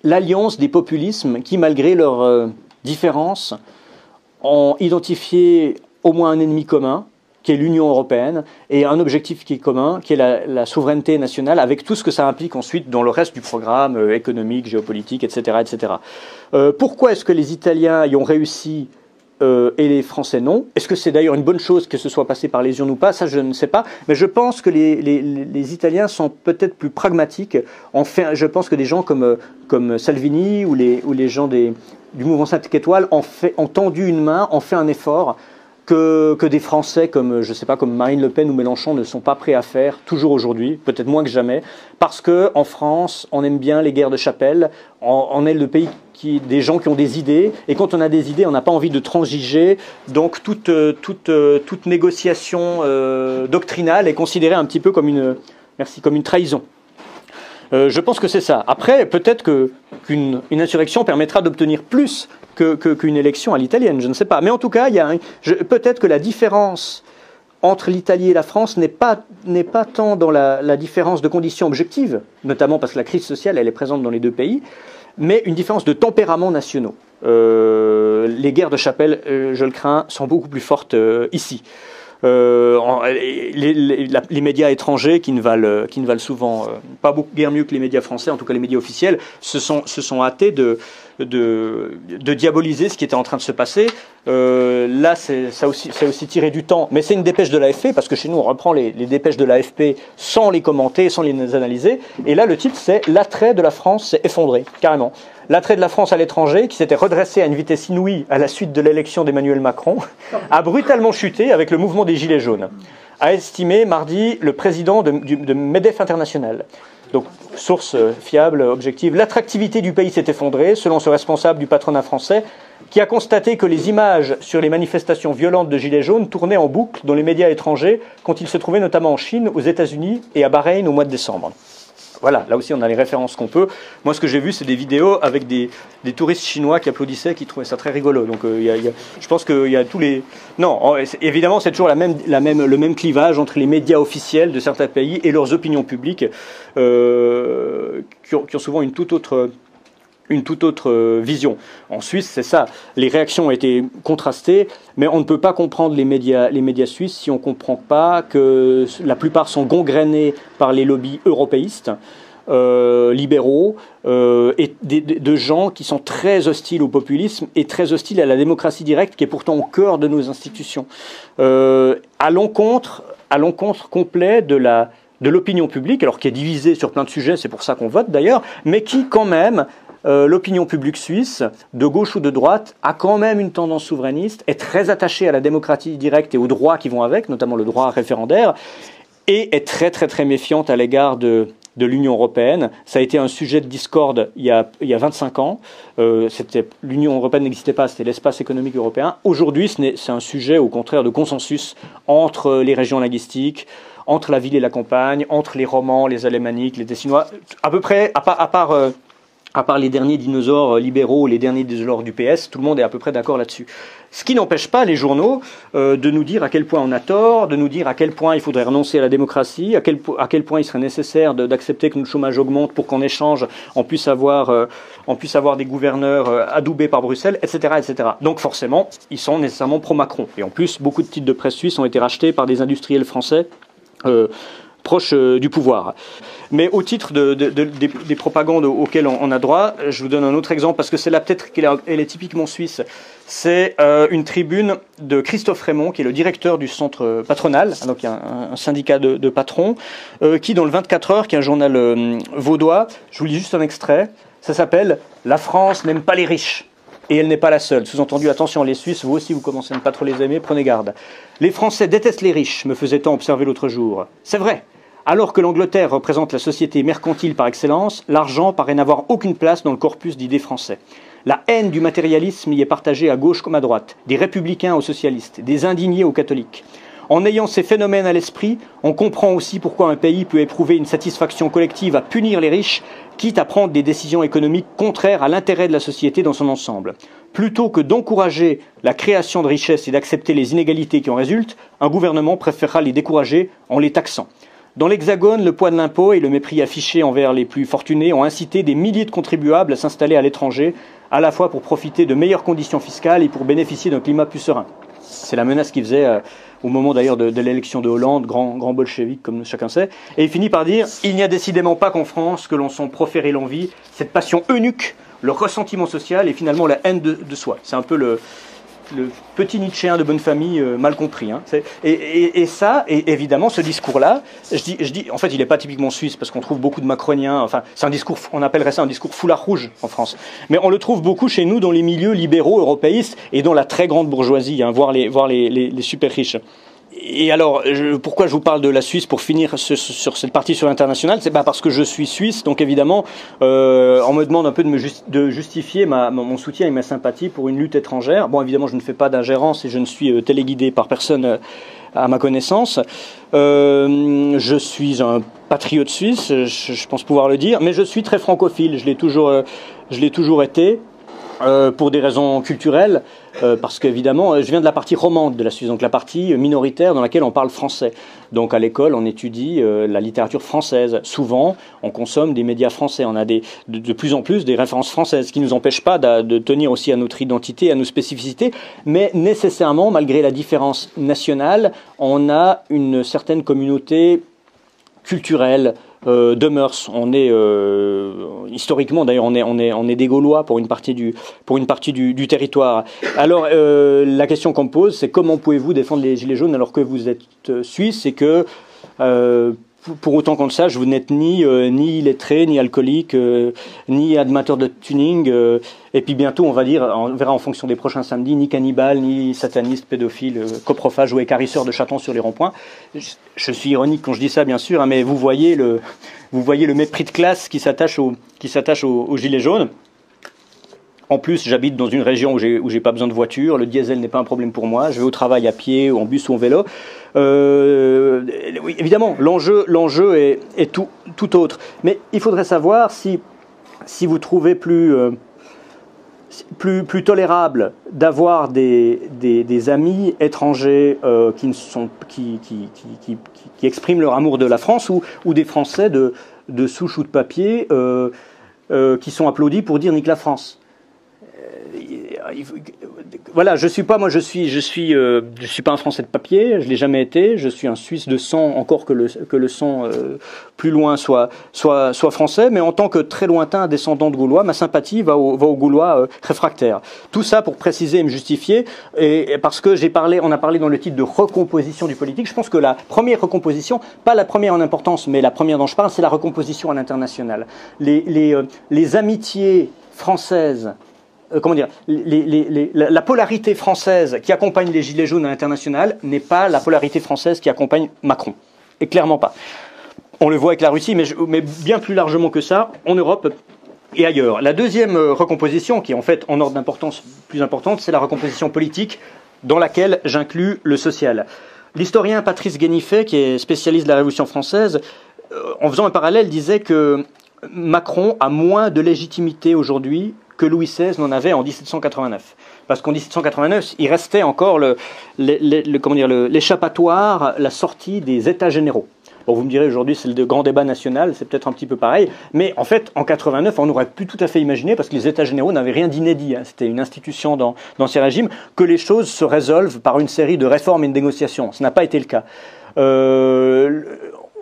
l'alliance des populismes qui, malgré leurs différences, ont identifié au moins un ennemi commun, qui est l'Union européenne, et un objectif qui est commun, qui est la souveraineté nationale, avec tout ce que ça implique ensuite dans le reste du programme économique, géopolitique, etc. etc. Pourquoi est-ce que les Italiens y ont réussi et les Français non? Est-ce que c'est d'ailleurs une bonne chose que ce soit passé par les urnes ou pas? Ça, je ne sais pas. Mais je pense que les Italiens sont peut-être plus pragmatiques. Enfin, je pense que des gens comme Salvini ou les gens du mouvement 5 étoiles ont tendu une main, ont fait un effort que des Français comme, je sais pas, comme Marine Le Pen ou Mélenchon ne sont pas prêts à faire, toujours aujourd'hui, peut-être moins que jamais, parce qu'en France, on aime bien les guerres de chapelle, on est le pays des gens qui ont des idées, et quand on a des idées, on n'a pas envie de transiger, donc toute négociation doctrinale est considérée un petit peu comme une trahison. Je pense que c'est ça. Après, peut-être qu'une insurrection permettra d'obtenir plus qu'une élection à l'italienne, je ne sais pas. Mais en tout cas, peut-être que la différence entre l'Italie et la France n'est pas tant dans la différence de conditions objectives, notamment parce que la crise sociale, elle est présente dans les deux pays, mais une différence de tempéraments nationaux. Les guerres de chapelle, je le crains, sont beaucoup plus fortes ici. Les médias étrangers qui ne valent souvent pas beaucoup guère mieux que les médias français, en tout cas les médias officiels, se sont hâtés de diaboliser ce qui était en train de se passer. Là, c'est aussi tiré du temps, mais c'est une dépêche de l'AFP, parce que chez nous, on reprend les dépêches de l'AFP sans les commenter, sans les analyser. Et là, le titre, c'est « L'attrait de la France s'est effondré », carrément. L'attrait de la France à l'étranger, qui s'était redressé à une vitesse inouïe à la suite de l'élection d'Emmanuel Macron, a brutalement chuté avec le mouvement des Gilets jaunes, a estimé mardi le président de MEDEF International. Donc, source fiable, objective. L'attractivité du pays s'est effondrée, selon ce responsable du patronat français, qui a constaté que les images sur les manifestations violentes de Gilets jaunes tournaient en boucle dans les médias étrangers, quand il se trouvait notamment en Chine, aux États-Unis et à Bahreïn au mois de décembre. Voilà, là aussi on a les références qu'on peut. Moi ce que j'ai vu c'est des vidéos avec des touristes chinois qui applaudissaient, qui trouvaient ça très rigolo. Donc je pense qu'il y a tous les... Non, évidemment c'est toujours le même clivage entre les médias officiels de certains pays et leurs opinions publiques qui ont souvent une toute autre vision. En Suisse, c'est ça. Les réactions ont été contrastées, mais on ne peut pas comprendre les médias suisses si on ne comprend pas que la plupart sont gangrénés par les lobbies européistes, libéraux, et de gens qui sont très hostiles au populisme et très hostiles à la démocratie directe, qui est pourtant au cœur de nos institutions. À l'encontre complet de l'opinion publique, alors qui est divisée sur plein de sujets, c'est pour ça qu'on vote d'ailleurs, mais qui quand même... l'opinion publique suisse, de gauche ou de droite, a quand même une tendance souverainiste, est très attachée à la démocratie directe et aux droits qui vont avec, notamment le droit référendaire, et est très très très méfiante à l'égard de l'Union européenne. Ça a été un sujet de discorde il y a 25 ans. L'Union européenne n'existait pas, c'était l'espace économique européen. Aujourd'hui, c'est un sujet au contraire de consensus entre les régions linguistiques, entre la ville et la campagne, entre les Romans, les Alémaniques, les Tessinois, à peu près, à part à part les derniers dinosaures libéraux, les derniers dinosaures du PS, tout le monde est à peu près d'accord là-dessus. Ce qui n'empêche pas les journaux de nous dire à quel point on a tort, de nous dire à quel point il faudrait renoncer à la démocratie, à quel point il serait nécessaire d'accepter que notre chômage augmente pour qu'en échange on puisse avoir des gouverneurs adoubés par Bruxelles, etc., etc. Donc forcément, ils sont nécessairement pro-Macron. Et en plus, beaucoup de titres de presse suisses ont été rachetés par des industriels français proches du pouvoir. Mais au titre des propagandes auxquelles on a droit, je vous donne un autre exemple, parce que celle-là, peut-être qu'elle est typiquement suisse. C'est une tribune de Christophe Raymond, qui est le directeur du centre patronal, donc il y a un syndicat de patrons, qui, dans le 24 heures, qui est un journal vaudois, je vous lis juste un extrait, ça s'appelle « La France n'aime pas les riches ». Et elle n'est pas la seule. Sous-entendu, attention, les Suisses, vous aussi, vous commencez à ne pas trop les aimer, prenez garde. Les Français détestent les riches, me faisait-on observer l'autre jour. C'est vrai. Alors que l'Angleterre représente la société mercantile par excellence, l'argent paraît n'avoir aucune place dans le corpus d'idées français. La haine du matérialisme y est partagée à gauche comme à droite, des républicains aux socialistes, des indignés aux catholiques. En ayant ces phénomènes à l'esprit, on comprend aussi pourquoi un pays peut éprouver une satisfaction collective à punir les riches, quitte à prendre des décisions économiques contraires à l'intérêt de la société dans son ensemble. Plutôt que d'encourager la création de richesses et d'accepter les inégalités qui en résultent, un gouvernement préférera les décourager en les taxant. Dans l'Hexagone, le poids de l'impôt et le mépris affiché envers les plus fortunés ont incité des milliers de contribuables à s'installer à l'étranger, à la fois pour profiter de meilleures conditions fiscales et pour bénéficier d'un climat plus serein. C'est la menace qu'il faisait au moment d'ailleurs de l'élection de Hollande, grand bolchevique comme chacun sait. Et il finit par dire « Il n'y a décidément pas qu'en France que l'on sent proférer l'envie, cette passion eunuque, le ressentiment social et finalement la haine de soi. » C'est un peu le petit Nietzschéen de bonne famille mal compris. Hein. Et ça, et évidemment, ce discours-là, je dis, en fait, il n'est pas typiquement suisse parce qu'on trouve beaucoup de macroniens. Enfin, c'est un discours, on appellerait ça un discours foulard rouge en France. Mais on le trouve beaucoup chez nous dans les milieux libéraux européistes et dans la très grande bourgeoisie, hein, voire les super riches. Et alors, pourquoi je vous parle de la Suisse pour finir sur cette partie sur l'international? C'est parce que je suis suisse, donc évidemment, on me demande un peu de justifier mon soutien et ma sympathie pour une lutte étrangère. Bon, évidemment, je ne fais pas d'ingérence et je ne suis téléguidé par personne à ma connaissance. Je suis un patriote suisse, je pense pouvoir le dire, mais je suis très francophile. Je l'ai toujours été. Pour des raisons culturelles, parce qu'évidemment, je viens de la partie romande de la Suisse, donc la partie minoritaire dans laquelle on parle français. Donc à l'école, on étudie la littérature française. Souvent, on consomme des médias français. On a de plus en plus des références françaises, ce qui ne nous empêche pas de tenir aussi à notre identité, à nos spécificités. Mais nécessairement, malgré la différence nationale, on a une certaine communauté culturelle, de mœurs. On est historiquement d'ailleurs on est des Gaulois pour une partie du territoire. Alors la question qu'on me pose, c'est comment pouvez-vous défendre les Gilets jaunes alors que vous êtes suisse et que pour autant qu'on le sache, vous n'êtes ni illettré, ni alcoolique, ni amateur de tuning, et puis bientôt on verra en fonction des prochains samedis, ni cannibale, ni sataniste, pédophile, coprophage ou écarisseur de chatons sur les ronds-points. Je suis ironique quand je dis ça, bien sûr, hein, mais vous voyez le mépris de classe qui s'attache aux gilets jaunes. En plus, j'habite dans une région où j'ai pas besoin de voiture, le diesel n'est pas un problème pour moi, je vais au travail à pied, ou en bus ou en vélo. Oui, évidemment, l'enjeu est tout autre. Mais il faudrait savoir si vous trouvez plus tolérable d'avoir des amis étrangers qui expriment leur amour de la France ou des Français de souche ou de papier qui sont applaudis pour dire nique la France. Voilà, je suis pas un Français de papier, je l'ai jamais été, je suis un Suisse de sang, encore que le sang plus loin soit français, mais en tant que très lointain descendant de Gaulois, ma sympathie va aux Gaulois réfractaires. Tout ça pour préciser et me justifier, et parce que on a parlé dans le titre de recomposition du politique. Je pense que la première recomposition, pas la première en importance, mais la première dont je parle, c'est la recomposition à l'international. Les amitiés françaises, la polarité française qui accompagne les Gilets jaunes à l'international n'est pas la polarité française qui accompagne Macron. Et clairement pas. On le voit avec la Russie, mais bien plus largement que ça, en Europe et ailleurs. La deuxième recomposition, qui est en fait en ordre d'importance plus importante, c'est la recomposition politique, dans laquelle j'inclus le social. L'historien Patrice Guénifet, qui est spécialiste de la Révolution française, en faisant un parallèle, disait que Macron a moins de légitimité aujourd'hui que Louis XVI n'en avait en 1789. Parce qu'en 1789, il restait encore l'échappatoire, la sortie des États généraux. Bon, vous me direz, aujourd'hui, c'est le grand débat national, c'est peut-être un petit peu pareil. Mais en fait, en 89, on aurait pu tout à fait imaginer, parce que les États généraux n'avaient rien d'inédit, hein, c'était une institution dans ces régimes, que les choses se résolvent par une série de réformes et de négociations. Ce n'a pas été le cas.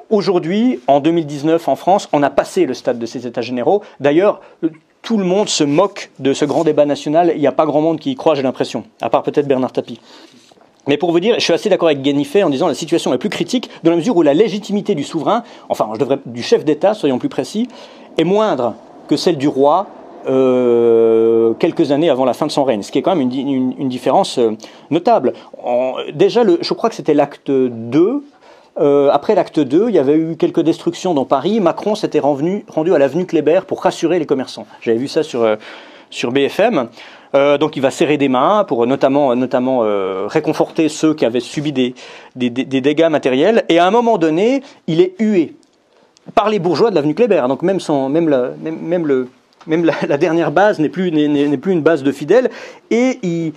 Aujourd'hui, en 2019, en France, on a passé le stade de ces États généraux. D'ailleurs, tout le monde se moque de ce grand débat national. Il n'y a pas grand monde qui y croit, j'ai l'impression, à part peut-être Bernard Tapie. Mais pour vous dire, je suis assez d'accord avec Guénifet en disant que la situation est plus critique dans la mesure où la légitimité du souverain, enfin du chef d'État, soyons plus précis, est moindre que celle du roi quelques années avant la fin de son règne, ce qui est quand même une différence notable. Déjà, je crois que c'était l'acte 2. Après l'acte 2, il y avait eu quelques destructions dans Paris. Macron s'était rendu à l'avenue Kléber pour rassurer les commerçants. J'avais vu ça sur BFM. Donc il va serrer des mains pour notamment réconforter ceux qui avaient subi des dégâts matériels. Et à un moment donné, il est hué par les bourgeois de l'avenue Kléber. Donc même la dernière base n'est plus une base de fidèles. Et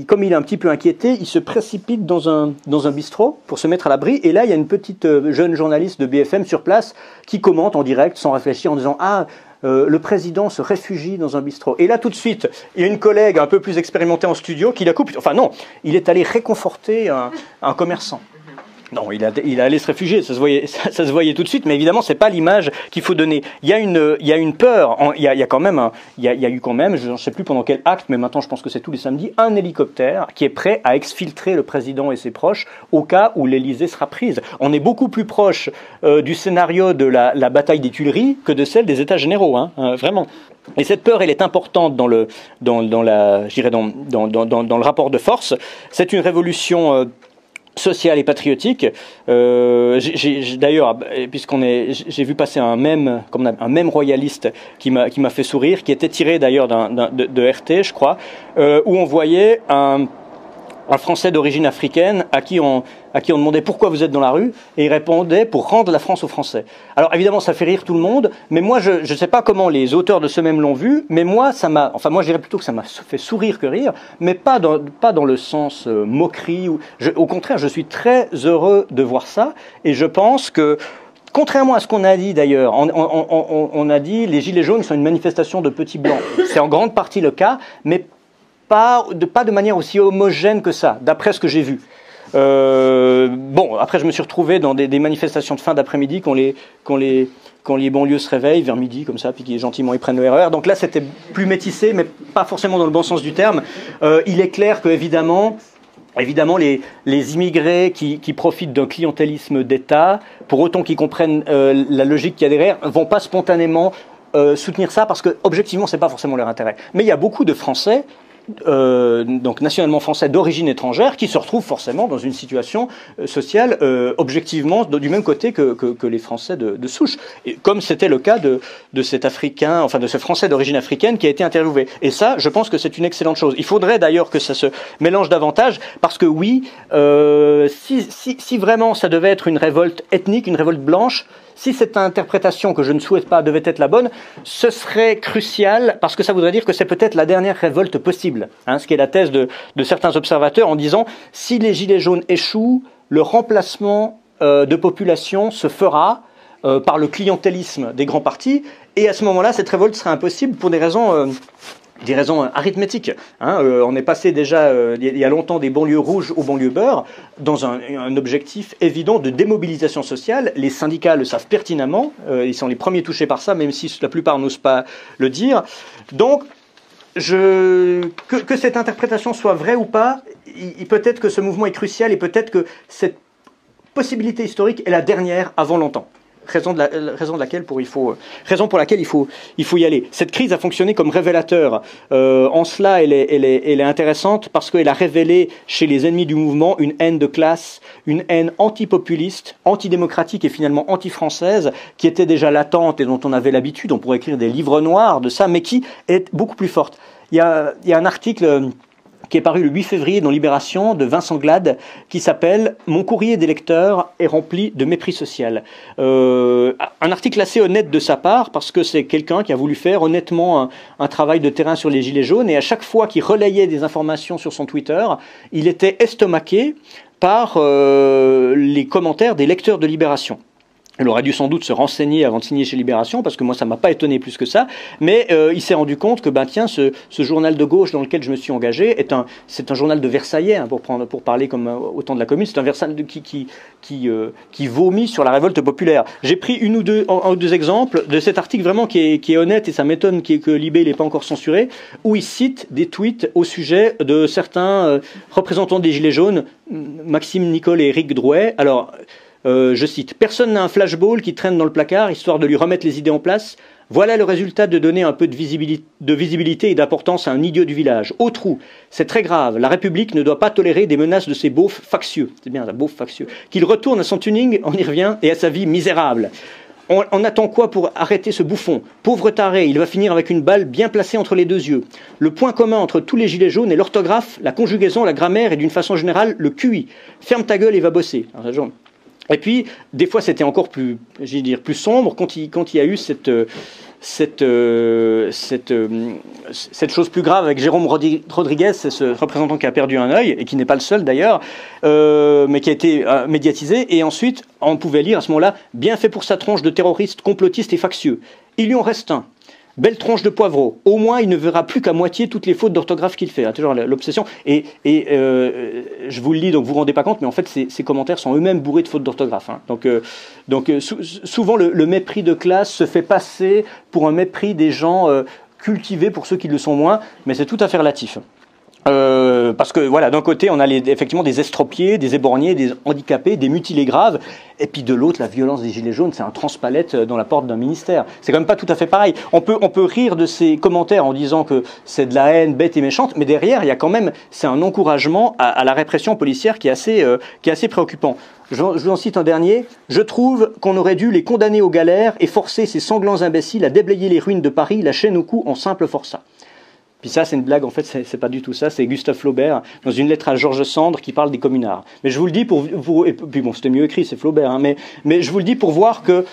comme il est un petit peu inquiété, il se précipite dans un bistrot pour se mettre à l'abri. Et là, il y a une petite jeune journaliste de BFM sur place qui commente en direct, sans réfléchir, en disant « Ah, le président se réfugie dans un bistrot. » Et là, tout de suite, il y a une collègue un peu plus expérimentée en studio qui la coupe. Enfin non, il est allé réconforter un commerçant. Non, il a allé se réfugier, ça se voyait tout de suite, mais évidemment, c'est pas l'image qu'il faut donner. Il y a une peur, il y a eu quand même, je ne sais plus pendant quel acte, mais maintenant je pense que c'est tous les samedis, un hélicoptère qui est prêt à exfiltrer le président et ses proches au cas où l'Élysée sera prise. On est beaucoup plus proche du scénario de la bataille des Tuileries que de celle des États généraux, hein, vraiment. Et cette peur, elle est importante dans le rapport de force. C'est une révolution sociale et patriotique. D'ailleurs, j'ai vu passer un mème royaliste qui m'a fait sourire, qui était tiré d'ailleurs de RT, je crois, où on voyait un Français d'origine africaine à qui on demandait pourquoi vous êtes dans la rue, et il répondait pour rendre la France aux Français. Alors évidemment, ça fait rire tout le monde, mais moi je ne sais pas comment les auteurs de ce même l'ont vu, mais moi je dirais plutôt que ça m'a fait sourire que rire, mais pas dans le sens moquerie. Au contraire, je suis très heureux de voir ça, et je pense que contrairement à ce qu'on a dit d'ailleurs, on a dit les Gilets jaunes sont une manifestation de petits blancs. C'est en grande partie le cas, mais pas de manière aussi homogène que ça, d'après ce que j'ai vu. Après je me suis retrouvé dans des manifestations de fin d'après-midi quand les banlieues se réveillent vers midi comme ça, puis qui gentiment ils prennent le RER. Donc là c'était plus métissé, mais pas forcément dans le bon sens du terme. Il est clair que évidemment les immigrés qui profitent d'un clientélisme d'État, pour autant qu'ils comprennent la logique qu'il y a derrière, vont pas spontanément soutenir ça, parce que objectivement c'est pas forcément leur intérêt. Mais il y a beaucoup de Français, donc nationalement français d'origine étrangère, qui se retrouvent forcément dans une situation sociale objectivement du même côté que les Français de souche, et comme c'était le cas de cet Africain, enfin de ce Français d'origine africaine qui a été interviewé. Et ça, je pense que c'est une excellente chose. Il faudrait d'ailleurs que ça se mélange davantage, parce que oui, si vraiment ça devait être une révolte ethnique, une révolte blanche, si cette interprétation, que je ne souhaite pas, devait être la bonne, ce serait crucial, parce que ça voudrait dire que c'est peut-être la dernière révolte possible, hein, ce qui est la thèse de certains observateurs, en disant si les Gilets jaunes échouent, le remplacement de population se fera par le clientélisme des grands partis, et à ce moment-là, cette révolte serait impossible pour des raisons arithmétiques. Hein. On est passé déjà, il y a longtemps, des banlieues rouges aux banlieues beurre, dans un objectif évident de démobilisation sociale. Les syndicats le savent pertinemment, ils sont les premiers touchés par ça, même si la plupart n'osent pas le dire. Donc, que cette interprétation soit vraie ou pas, peut-être que ce mouvement est crucial, et peut-être que cette possibilité historique est la dernière avant longtemps. Raison pour laquelle il faut y aller. Cette crise a fonctionné comme révélateur. En cela, elle est intéressante, parce qu'elle a révélé chez les ennemis du mouvement une haine de classe, une haine antipopuliste, antidémocratique et finalement anti-française, qui était déjà latente et dont on avait l'habitude. On pourrait écrire des livres noirs de ça, mais qui est beaucoup plus forte. Il y a un article qui est paru le 8 février dans Libération de Vincent Glade, qui s'appelle « Mon courrier des lecteurs est rempli de mépris social ». Un article assez honnête de sa part, parce que c'est quelqu'un qui a voulu faire honnêtement un travail de terrain sur les Gilets jaunes, et à chaque fois qu'il relayait des informations sur son Twitter, il était estomaqué par les commentaires des lecteurs de Libération. Il aurait dû sans doute se renseigner avant de signer chez Libération, parce que moi ça m'a pas étonné plus que ça, mais il s'est rendu compte que tiens, ce journal de gauche dans lequel je me suis engagé c'est un journal de Versaillais, hein, pour parler comme au temps de la Commune, c'est un Versailles qui vomit sur la révolte populaire. J'ai pris un ou deux exemples de cet article vraiment qui est honnête, et ça m'étonne que Libé n'ait pas encore censuré, où il cite des tweets au sujet de certains représentants des Gilets jaunes, Maxime Nicole et Éric Drouet. Alors, je cite, « Personne n'a un flashball qui traîne dans le placard, histoire de lui remettre les idées en place. Voilà le résultat de donner un peu de visibilité et d'importance à un idiot du village. Au trou, c'est très grave. La République ne doit pas tolérer des menaces de ces beaufs factieux. » C'est bien ça, beaufs factieux. « Qu'il retourne à son tuning, on y revient, et à sa vie misérable. On attend quoi pour arrêter ce bouffon? Pauvre taré, il va finir avec une balle bien placée entre les deux yeux. Le point commun entre tous les gilets jaunes est l'orthographe, la conjugaison, la grammaire et d'une façon générale, le QI. Ferme ta gueule et va bosser. » Et puis, des fois, c'était encore plus sombre quand il y a eu cette chose plus grave avec Jérôme Rodriguez, ce représentant qui a perdu un œil, et qui n'est pas le seul d'ailleurs, mais qui a été médiatisé. Et ensuite, on pouvait lire à ce moment-là, « Bien fait pour sa tronche de terroriste, complotiste et factieux. Il lui en reste un. Belle tronche de poivreau. Au moins, il ne verra plus qu'à moitié toutes les fautes d'orthographe qu'il fait. » Toujours l'obsession. Et je vous le lis, donc vous vous rendez pas compte, mais en fait, ces commentaires sont eux-mêmes bourrés de fautes d'orthographe. Hein. Donc souvent, le mépris de classe se fait passer pour un mépris des gens cultivés pour ceux qui le sont moins, mais c'est tout à fait relatif. Parce que voilà, d'un côté on a effectivement des estropiés, des éborgnés, des handicapés, des mutilés graves, et puis de l'autre la violence des gilets jaunes, c'est un transpalette dans la porte d'un ministère. C'est quand même pas tout à fait pareil. On peut rire de ces commentaires en disant que c'est de la haine bête et méchante, mais derrière il y a quand même, c'est un encouragement à la répression policière qui est assez préoccupant. Je vous en cite un dernier. « Je trouve qu'on aurait dû les condamner aux galères et forcer ces sanglants imbéciles à déblayer les ruines de Paris, la chaîne au cou en simple forçat. » Puis ça, c'est une blague, en fait, c'est pas du tout ça, c'est Gustave Flaubert, dans une lettre à Georges Sand, qui parle des communards. Mais je vous le dis et puis bon, c'était mieux écrit, c'est Flaubert, hein, mais je vous le dis pour voir que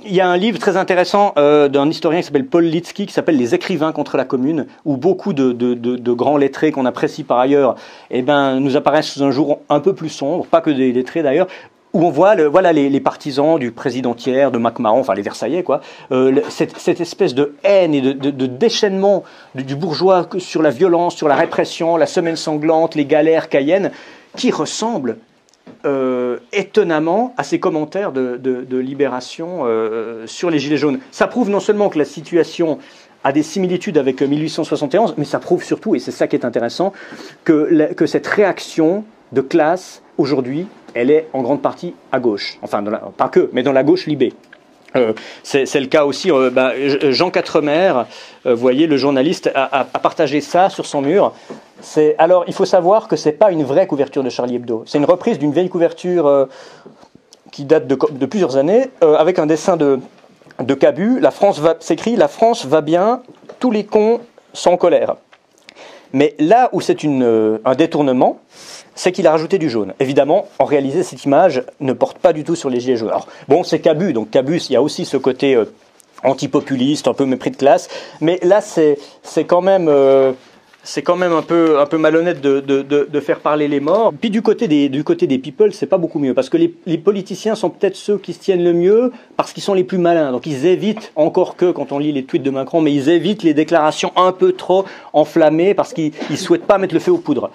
il y a un livre très intéressant d'un historien qui s'appelle Paul Litsky, qui s'appelle Les écrivains contre la commune, où beaucoup de grands lettrés qu'on apprécie par ailleurs, nous apparaissent sous un jour un peu plus sombre, pas que des lettrés d'ailleurs, où on voit les partisans du présidentiaire, de MacMahon, enfin les Versaillais, quoi, cette espèce de haine et de déchaînement du bourgeois sur la violence, sur la répression, la semaine sanglante, les galères cayennes, qui ressemble étonnamment à ces commentaires de Libération sur les Gilets jaunes. Ça prouve non seulement que la situation a des similitudes avec 1871, mais ça prouve surtout, et c'est ça qui est intéressant, que cette réaction de classe, aujourd'hui, elle est en grande partie à gauche. Enfin, pas que, mais dans la gauche libé. C'est le cas aussi, Jean Quatremer, vous voyez, le journaliste, a partagé ça sur son mur. Alors, il faut savoir que ce n'est pas une vraie couverture de Charlie Hebdo. C'est une reprise d'une vieille couverture qui date de plusieurs années, avec un dessin de Cabu. S'écrit « La France va bien, tous les cons sont en colère ». Mais là où c'est un détournement, c'est qu'il a rajouté du jaune. Évidemment, en réalité, cette image ne porte pas du tout sur les gilets jaunes. Alors, bon, c'est Cabu, donc Cabu, il y a aussi ce côté antipopuliste, un peu mépris de classe, mais là, c'est quand même un peu malhonnête de faire parler les morts. Puis du côté des people, c'est pas beaucoup mieux, parce que les politiciens sont peut-être ceux qui se tiennent le mieux, parce qu'ils sont les plus malins. Donc ils évitent, encore que quand on lit les tweets de Macron, mais ils évitent les déclarations un peu trop enflammées, parce qu'ils souhaitent pas mettre le feu aux poudres.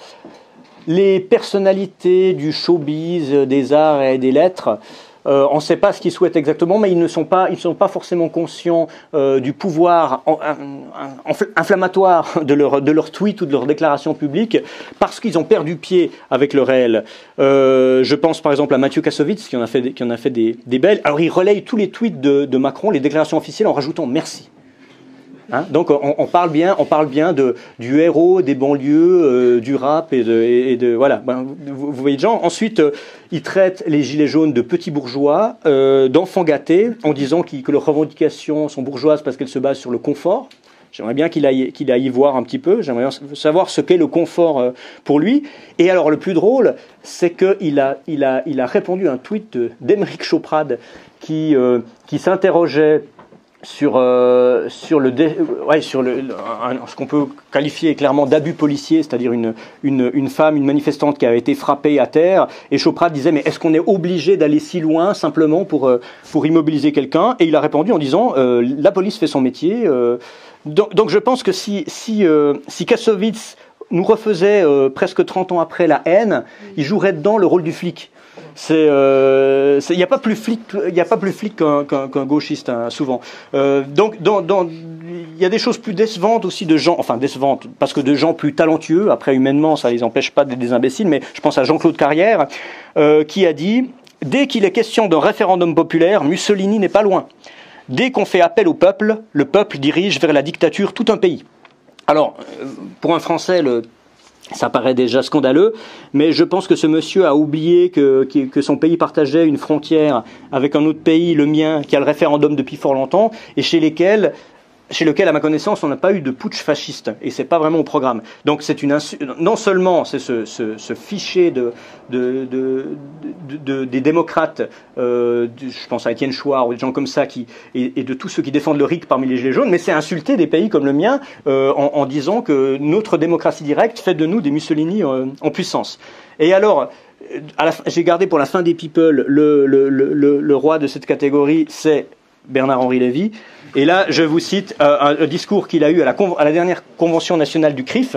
Les personnalités du showbiz, des arts et des lettres, on ne sait pas ce qu'ils souhaitent exactement, mais ils ne sont pas forcément conscients du pouvoir inflammatoire de leur tweet ou de leur déclaration publique, parce qu'ils ont perdu pied avec le réel. Je pense par exemple à Mathieu Kassovitz, qui en a fait des belles. Alors il relaye tous les tweets de Macron, les déclarations officielles, en rajoutant « merci ». Hein, donc on parle bien du héros des banlieues, du rap voilà. Vous voyez les gens. Ensuite, ils traitent les gilets jaunes de petits bourgeois, d'enfants gâtés, en disant que leurs revendications sont bourgeoises parce qu'elles se basent sur le confort. J'aimerais bien qu'il aille y voir un petit peu. J'aimerais savoir ce qu'est le confort pour lui. Et alors, le plus drôle, c'est qu'il a répondu à un tweet d'Émeric Choprade qui s'interrogeait sur ce qu'on peut qualifier clairement d'abus policier, c'est-à-dire une femme, une manifestante qui a été frappée à terre, et Choprade disait mais est-ce qu'on est obligé d'aller si loin simplement pour immobiliser quelqu'un? Et il a répondu en disant la police fait son métier. Donc je pense que si Kassovitz nous refaisait presque 30 ans après La haine, il jouerait dedans le rôle du flic. Il n'y a pas plus flic qu'un gauchiste, hein, souvent. Donc, il y a des choses plus décevantes aussi de gens, enfin décevantes, parce que de gens plus talentueux, après humainement, ça les empêche pas d'être des imbéciles, mais je pense à Jean-Claude Carrière, qui a dit « Dès qu'il est question d'un référendum populaire, Mussolini n'est pas loin. Dès qu'on fait appel au peuple, le peuple dirige vers la dictature tout un pays. » Alors, pour un Français, ça paraît déjà scandaleux, mais je pense que ce monsieur a oublié que son pays partageait une frontière avec un autre pays, le mien, qui a le référendum depuis fort longtemps, et chez lequel, à ma connaissance, on n'a pas eu de putsch fasciste, et c'est pas vraiment au programme. Donc c'est non seulement c'est ce fichier des démocrates, je pense à Étienne Chouard ou des gens comme ça, et de tous ceux qui défendent le RIC parmi les gilets jaunes, mais c'est insulter des pays comme le mien en disant que notre démocratie directe fait de nous des Mussolini en puissance. Et alors, j'ai gardé pour la fin des people le roi de cette catégorie, c'est Bernard-Henri Lévy. Et là, je vous cite un discours qu'il a eu à la dernière convention nationale du CRIF,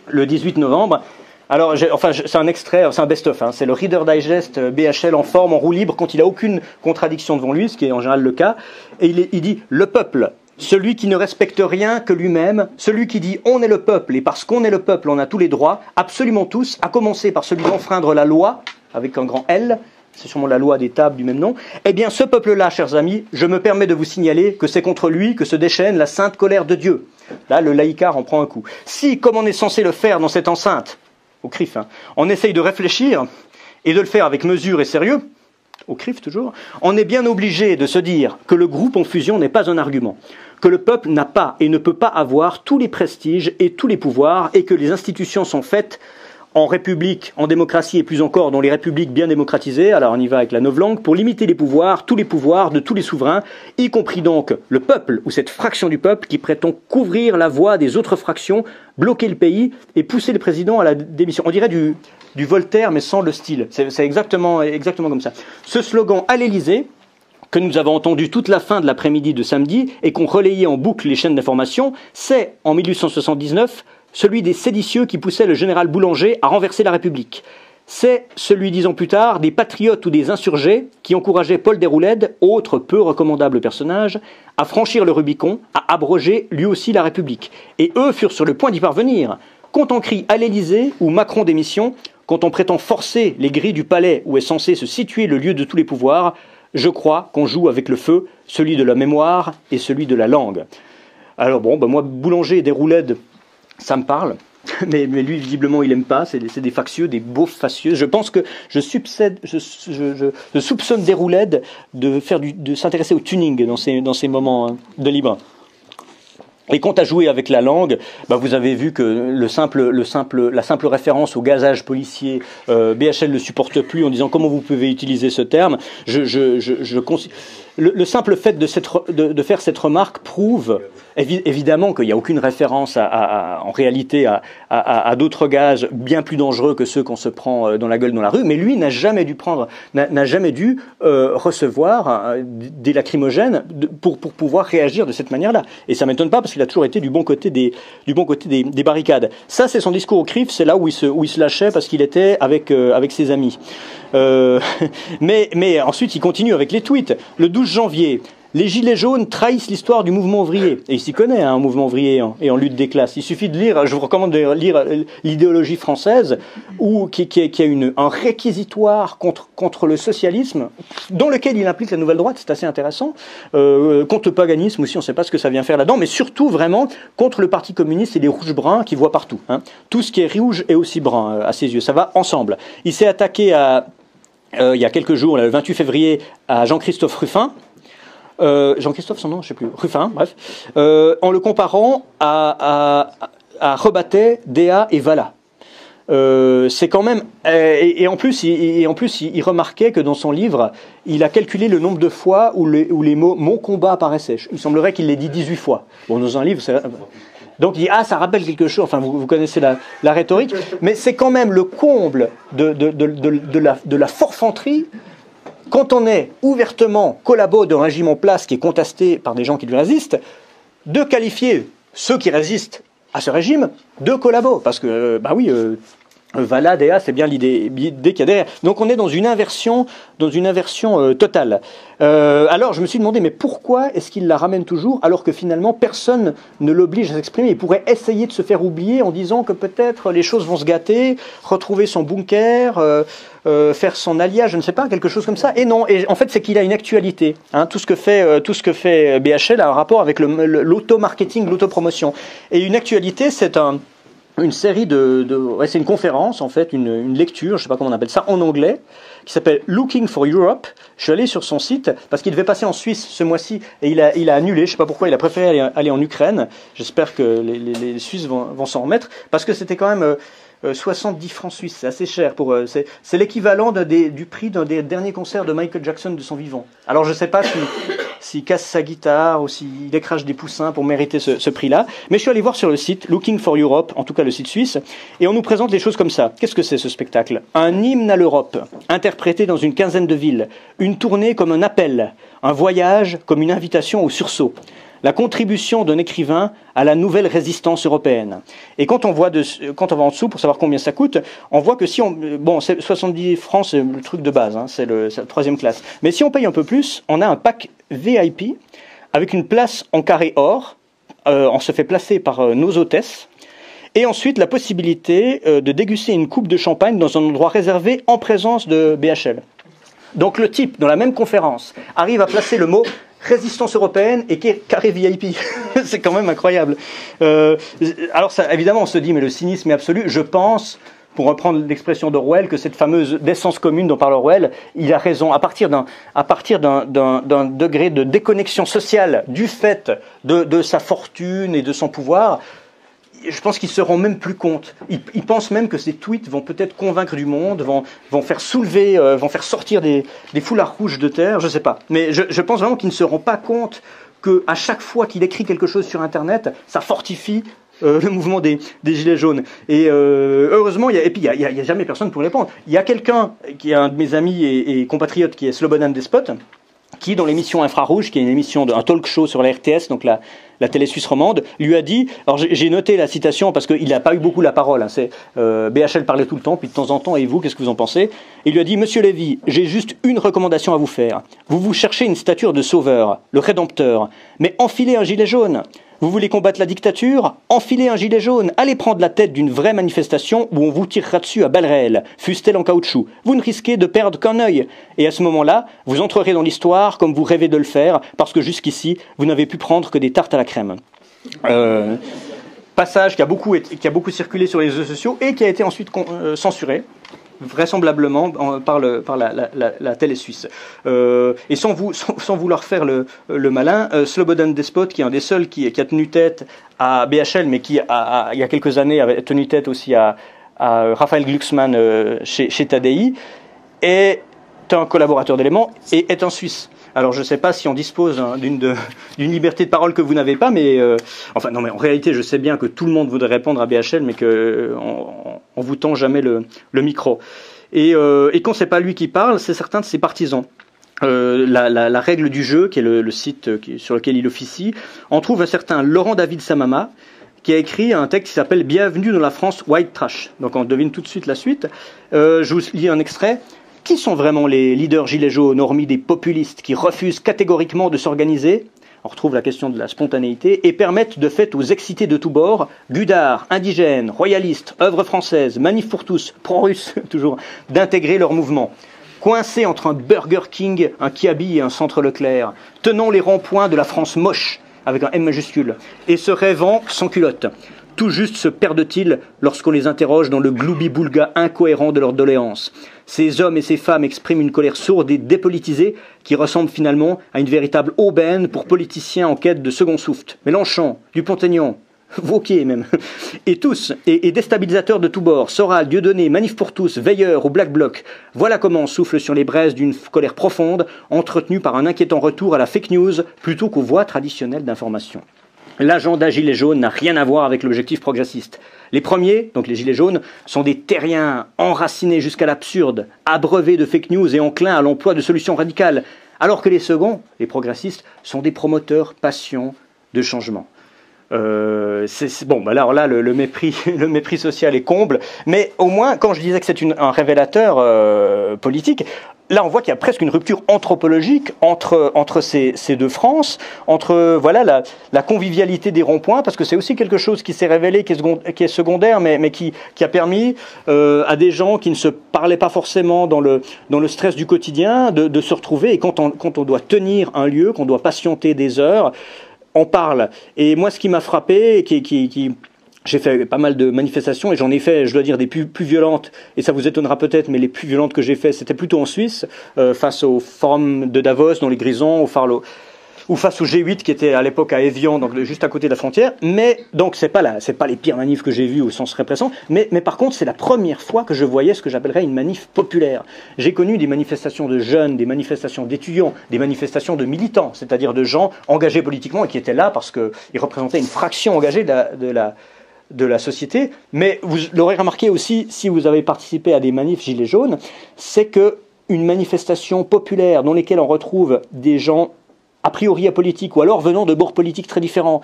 le 18 novembre. Alors, c'est un extrait, c'est un best-of, hein, c'est le Reader Digest BHL en forme, en roue libre, quand il n'a aucune contradiction devant lui, ce qui est en général le cas. Et il dit « Le peuple, celui qui ne respecte rien que lui-même, celui qui dit « On est le peuple, et parce qu'on est le peuple, on a tous les droits, absolument tous, à commencer par celui d'enfreindre la loi, avec un grand L », c'est sûrement la loi des tables du même nom, eh bien ce peuple-là, chers amis, je me permets de vous signaler que c'est contre lui que se déchaîne la sainte colère de Dieu. Là, le laïcard en prend un coup. Si, comme on est censé le faire dans cette enceinte, au CRIF, hein, on essaye de réfléchir et de le faire avec mesure et sérieux, au CRIF toujours, on est bien obligé de se dire que le groupe en fusion n'est pas un argument, que le peuple n'a pas et ne peut pas avoir tous les prestiges et tous les pouvoirs, et que les institutions sont faites en république, en démocratie et plus encore dans les républiques bien démocratisées, alors on y va avec la novlangue, pour limiter les pouvoirs, tous les pouvoirs de tous les souverains, y compris donc le peuple ou cette fraction du peuple qui prétend couvrir la voie des autres fractions, bloquer le pays et pousser le président à la démission. On dirait du Voltaire mais sans le style. C'est exactement comme ça. Ce slogan à l'Élysée, que nous avons entendu toute la fin de l'après-midi de samedi et qu'on relayait en boucle les chaînes d'information, c'est en 1879 celui des séditieux qui poussaient le général Boulanger à renverser la République. C'est celui, 10 ans plus tard, des patriotes ou des insurgés qui encourageaient Paul Déroulède, autre peu recommandable personnage, à franchir le Rubicon, à abroger lui aussi la République. Et eux furent sur le point d'y parvenir. Quand on crie à l'Élysée ou Macron démission, quand on prétend forcer les grilles du palais où est censé se situer le lieu de tous les pouvoirs, je crois qu'on joue avec le feu, celui de la mémoire et celui de la langue. Alors bon, moi, Boulanger et Déroulède, ça me parle, mais lui, visiblement, il n'aime pas. C'est des factieux, des beaufs facieux. Je pense que je soupçonne Déroulède de s'intéresser au tuning dans ces moments de libre. Et quant à jouer avec la langue, vous avez vu que la simple référence au gazage policier, BHL ne supporte plus en disant comment vous pouvez utiliser ce terme. Le simple fait de faire cette remarque prouve évidemment qu'il n'y a aucune référence en réalité à d'autres gaz bien plus dangereux que ceux qu'on se prend dans la gueule dans la rue, mais lui n'a jamais dû recevoir des lacrymogènes pour pouvoir réagir de cette manière-là. Et ça m'étonne pas parce qu'il a toujours été du bon côté des barricades. Ça, c'est son discours au CRIF, c'est là où il se lâchait parce qu'il était avec ses amis. Mais ensuite, il continue avec les tweets. Le 12 janvier, les gilets jaunes trahissent l'histoire du mouvement ouvrier. Et il s'y connaît, un mouvement ouvrier et en lutte des classes. Il suffit de lire, je vous recommande de lire l'idéologie française, qui a un réquisitoire contre le socialisme, dans lequel il implique la nouvelle droite, c'est assez intéressant, contre le paganisme aussi, on ne sait pas ce que ça vient faire là-dedans, mais surtout vraiment contre le Parti communiste et les rouges-bruns qu'il voit partout. Hein. Tout ce qui est rouge est aussi brun à ses yeux, ça va ensemble. Il s'est attaqué il y a quelques jours, le 28 février, à Jean-Christophe Ruffin, Jean-Christophe, son nom, je ne sais plus, Ruffin, bref, en le comparant à Rebattet, Déa et Valla. C'est quand même et en plus il remarquait que dans son livre il a calculé le nombre de fois où les mots mon combat apparaissaient. Il semblerait qu'il l'ait dit 18 fois. Bon, dans un livre donc il dit ça rappelle quelque chose. Enfin vous connaissez la rhétorique, mais c'est quand même le comble de la forfanterie quand on est ouvertement collabo d'un régime en place qui est contesté par des gens qui lui résistent, de qualifier ceux qui résistent à ce régime de collabo, parce que Valla, Déa, c'est bien l'idée qu'il y a derrière. Donc on est dans une inversion totale. Alors je me suis demandé, mais pourquoi est-ce qu'il la ramène toujours alors que finalement personne ne l'oblige à s'exprimer? Il pourrait essayer de se faire oublier en disant que peut-être les choses vont se gâter, retrouver son bunker, faire son alliage, je ne sais pas, quelque chose comme ça. Et non, et en fait c'est qu'il a une actualité. Tout ce que fait BHL a un rapport avec l'auto-marketing, l'autopromotion. Et une actualité, c'est une série c'est une conférence en fait, une lecture, je sais pas comment on appelle ça, en anglais, qui s'appelle Looking for Europe. Je suis allé sur son site parce qu'il devait passer en Suisse ce mois-ci et il a annulé. Je sais pas pourquoi, il a préféré aller en Ukraine. J'espère que les Suisses vont s'en remettre parce que c'était quand même 70 francs suisses, c'est assez cher pour c'est l'équivalent du prix d'un des derniers concerts de Michael Jackson de son vivant. Alors je sais pas s'il casse sa guitare ou s'il écrase des poussins pour mériter ce prix-là, mais je suis allé voir sur le site Looking for Europe, en tout cas le site suisse, et on nous présente les choses comme ça. Qu'est-ce que c'est ce spectacle? Un hymne à l'Europe, interprété dans une quinzaine de villes, une tournée comme un appel, un voyage comme une invitation au sursaut. La contribution d'un écrivain à la nouvelle résistance européenne. Et quand on va en dessous pour savoir combien ça coûte, on voit que si bon, 70 francs, c'est le truc de base, c'est la troisième classe. Mais si on paye un peu plus, on a un pack VIP avec une place en carré or. On se fait placer par nos hôtesses. Et ensuite, la possibilité de déguster une coupe de champagne dans un endroit réservé en présence de BHL. Donc le type, dans la même conférence, arrive à placer le mot résistance européenne et carré VIP. C'est quand même incroyable. Alors ça, évidemment, on se dit, mais le cynisme est absolu. Je pense, pour reprendre l'expression d'Orwell, que cette fameuse d'essence commune dont parle Orwell, il a raison. À partir d'un degré de déconnexion sociale du fait de sa fortune et de son pouvoir, je pense qu'ils ne se rendent même plus compte. Ils pensent même que ces tweets vont peut-être convaincre du monde, vont faire soulever, vont faire sortir des foulards rouges de terre, je ne sais pas. Mais je pense vraiment qu'ils ne se rendent pas compte qu'à chaque fois qu'il écrit quelque chose sur Internet, ça fortifie le mouvement des Gilets jaunes. Et heureusement, il y a jamais personne pour répondre. Il y a quelqu'un, qui est un de mes amis et compatriotes, qui est Slobodan Despot, qui, dans l'émission Infrarouge, qui est une émission, un talk show sur la RTS, donc la télé suisse romande, lui a dit, alors j'ai noté la citation parce qu'il n'a pas eu beaucoup la parole, BHL parlait tout le temps, puis de temps en temps, et vous, qu'est-ce que vous en pensez? Il lui a dit, Monsieur Lévy, j'ai juste une recommandation à vous faire. Vous cherchez une stature de sauveur, le rédempteur, mais enfilez un gilet jaune. Vous voulez combattre la dictature? Enfilez un gilet jaune. Allez prendre la tête d'une vraie manifestation où on vous tirera dessus à balles réelles, fût-elle en caoutchouc. Vous ne risquez de perdre qu'un œil. Et à ce moment-là, vous entrerez dans l'histoire comme vous rêvez de le faire, parce que jusqu'ici, vous n'avez pu prendre que des tartes à la crème. Passage qui a beaucoup circulé sur les réseaux sociaux et qui a été ensuite censuré, vraisemblablement par la télé suisse. Et sans vouloir faire le malin, Slobodan Despot, qui est un des seuls qui a tenu tête à BHL, mais qui il y a quelques années avait tenu tête aussi à Raphaël Glucksmann chez Tadei, est un collaborateur d'Éléments et est un Suisse. Alors je ne sais pas si on dispose d'une liberté de parole que vous n'avez pas, mais mais en réalité je sais bien que tout le monde voudrait répondre à BHL, mais qu'on vous tend jamais le micro. Et quand c'est pas lui qui parle, c'est certains de ses partisans. La règle du jeu, qui est le site sur lequel il officie, on trouve un certain Laurent David Samama, qui a écrit un texte qui s'appelle « Bienvenue dans la France White Trash ». Donc on devine tout de suite la suite. Je vous lis un extrait. Qui sont vraiment les leaders gilets jaunes, hormis des populistes qui refusent catégoriquement de s'organiser? On retrouve la question de la spontanéité et permettent de fait aux excités de tous bords, gudards, indigènes, royalistes, œuvres françaises, manif pour tous, pro-russes, toujours, d'intégrer leur mouvement. Coincés entre un Burger King, un Kiabi et un Centre Leclerc, tenant les ronds-points de la France moche, avec un M majuscule, et se rêvant sans culotte. Tout juste se perdent-ils lorsqu'on les interroge dans le gloubi-boulga incohérent de leurs doléances. Ces hommes et ces femmes expriment une colère sourde et dépolitisée qui ressemble finalement à une véritable aubaine pour politiciens en quête de second souffle. Mélenchon, Dupont-Aignan, Wauquiez même, et tous, et déstabilisateurs de tous bords, Soral, Dieudonné, Manif pour tous, Veilleurs ou Black Bloc, voilà comment on souffle sur les braises d'une colère profonde, entretenue par un inquiétant retour à la fake news plutôt qu'aux voies traditionnelles d'information. L'agenda Gilets jaunes n'a rien à voir avec l'objectif progressiste. Les premiers, donc les Gilets jaunes, sont des terriens enracinés jusqu'à l'absurde, abreuvés de fake news et enclins à l'emploi de solutions radicales, alors que les seconds, les progressistes, sont des promoteurs patients de changement. Bon, bah alors là, le mépris social est comble, mais au moins, quand je disais que c'est un révélateur politique, là, on voit qu'il y a presque une rupture anthropologique entre ces deux France, entre voilà la convivialité des ronds-points, parce que c'est aussi quelque chose qui s'est révélé, qui est secondaire, mais qui a permis à des gens qui ne se parlaient pas forcément dans le stress du quotidien de se retrouver. Et quand on doit tenir un lieu, qu'on doit patienter des heures, on parle. Et moi, ce qui m'a frappé, j'ai fait pas mal de manifestations et j'en ai fait, je dois dire, des plus violentes, et ça vous étonnera peut-être, mais les plus violentes que j'ai fait, c'était plutôt en Suisse, face au forum de Davos, dans les Grisons, ou face au G8 qui était à l'époque à Évian, donc juste à côté de la frontière. Mais donc c'est pas les pires manifs que j'ai vus au sens répressant, mais par contre c'est la première fois que je voyais ce que j'appellerais une manif populaire. J'ai connu des manifestations de jeunes, des manifestations d'étudiants, des manifestations de militants, c'est-à-dire de gens engagés politiquement et qui étaient là parce qu'ils représentaient une fraction engagée de la société. Mais vous l'aurez remarqué aussi, si vous avez participé à des manifs Gilets jaunes, c'est que une manifestation populaire dans lesquelles on retrouve des gens a priori apolitiques ou alors venant de bords politiques très différents,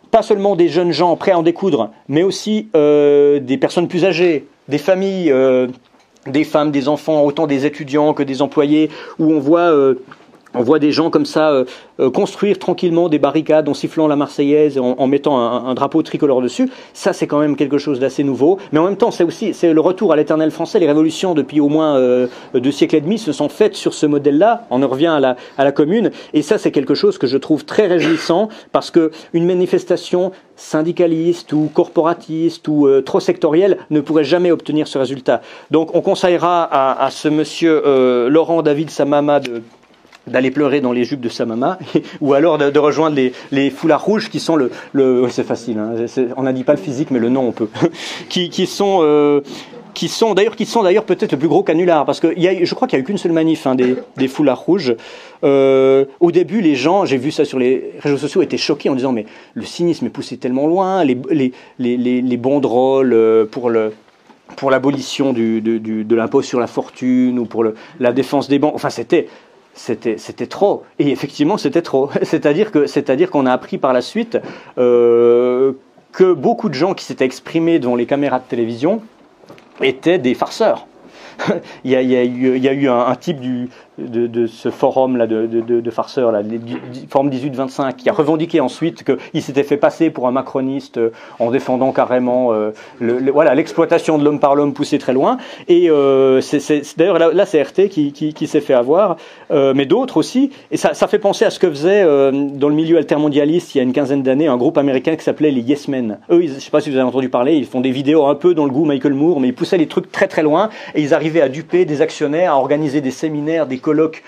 pas seulement des jeunes gens prêts à en découdre, mais aussi des personnes plus âgées, des familles, des femmes, des enfants, autant des étudiants que des employés, où on voit des gens comme ça construire tranquillement des barricades en sifflant la Marseillaise, en mettant un drapeau tricolore dessus. Ça, c'est quand même quelque chose d'assez nouveau. Mais en même temps, c'est le retour à l'éternel français. Les révolutions, depuis au moins 2 siècles et demi, se sont faites sur ce modèle-là. On en revient à la commune. Et ça, c'est quelque chose que je trouve très réjouissant, parce que une manifestation syndicaliste ou corporatiste ou trop sectorielle ne pourrait jamais obtenir ce résultat. Donc, on conseillera à ce monsieur Laurent David Samama d'aller pleurer dans les jupes de sa maman, ou alors de rejoindre les foulards rouges qui sont c'est facile, hein, on n'a dit pas le physique, mais le nom on peut, qui sont d'ailleurs peut-être le plus gros canular, parce que je crois qu'il n'y a eu qu'une seule manif, hein, des foulards rouges. Au début, les gens, j'ai vu ça sur les réseaux sociaux, étaient choqués en disant mais le cynisme est poussé tellement loin, les banderoles pour l'abolition de l'impôt sur la fortune ou pour la défense des banques, enfin c'était trop, et effectivement c'était trop. C'est-à-dire qu'on a appris par la suite que beaucoup de gens qui s'étaient exprimés devant les caméras de télévision étaient des farceurs. il y a eu un type de ce forum là de farceurs là, forum 18-25, qui a revendiqué ensuite qu'il s'était fait passer pour un macroniste en défendant carrément voilà, l'exploitation de l'homme par l'homme poussée très loin. Et c'est d'ailleurs la CRT qui s'est fait avoir, mais d'autres aussi. Et ça fait penser à ce que faisait dans le milieu altermondialiste il y a une quinzaine d'années un groupe américain qui s'appelait les Yes Men. Eux, je ne sais pas si vous avez entendu parler, ils font des vidéos un peu dans le goût Michael Moore, mais ils poussaient les trucs très très loin et ils arrivaient à duper des actionnaires, à organiser des séminaires, des colloques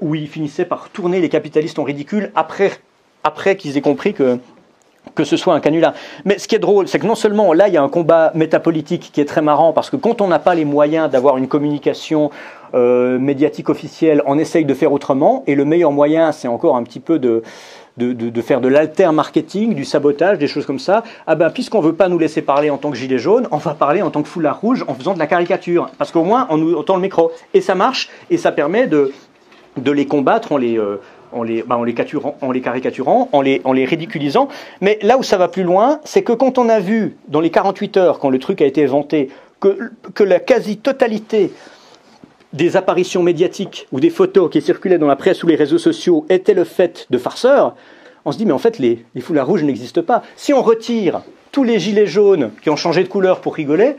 où ils finissaient par tourner les capitalistes en ridicule après qu'ils aient compris que ce soit un canular. Mais ce qui est drôle, c'est que non seulement là il y a un combat métapolitique qui est très marrant, parce que quand on n'a pas les moyens d'avoir une communication médiatique officielle, on essaye de faire autrement, et le meilleur moyen c'est encore un petit peu de faire de l'alter-marketing, du sabotage, des choses comme ça. Ah ben, puisqu'on ne veut pas nous laisser parler en tant que gilet jaune, on va parler en tant que foulard rouge en faisant de la caricature. Parce qu'au moins, on nous tend le micro. Et ça marche, et ça permet de les combattre en les caricaturant, en les ridiculisant. Mais là où ça va plus loin, c'est que quand on a vu, dans les 48 heures, quand le truc a été inventé, que la quasi-totalité des apparitions médiatiques ou des photos qui circulaient dans la presse ou les réseaux sociaux étaient le fait de farceurs, on se dit mais en fait les foulards rouges n'existent pas. Si on retire tous les gilets jaunes qui ont changé de couleur pour rigoler,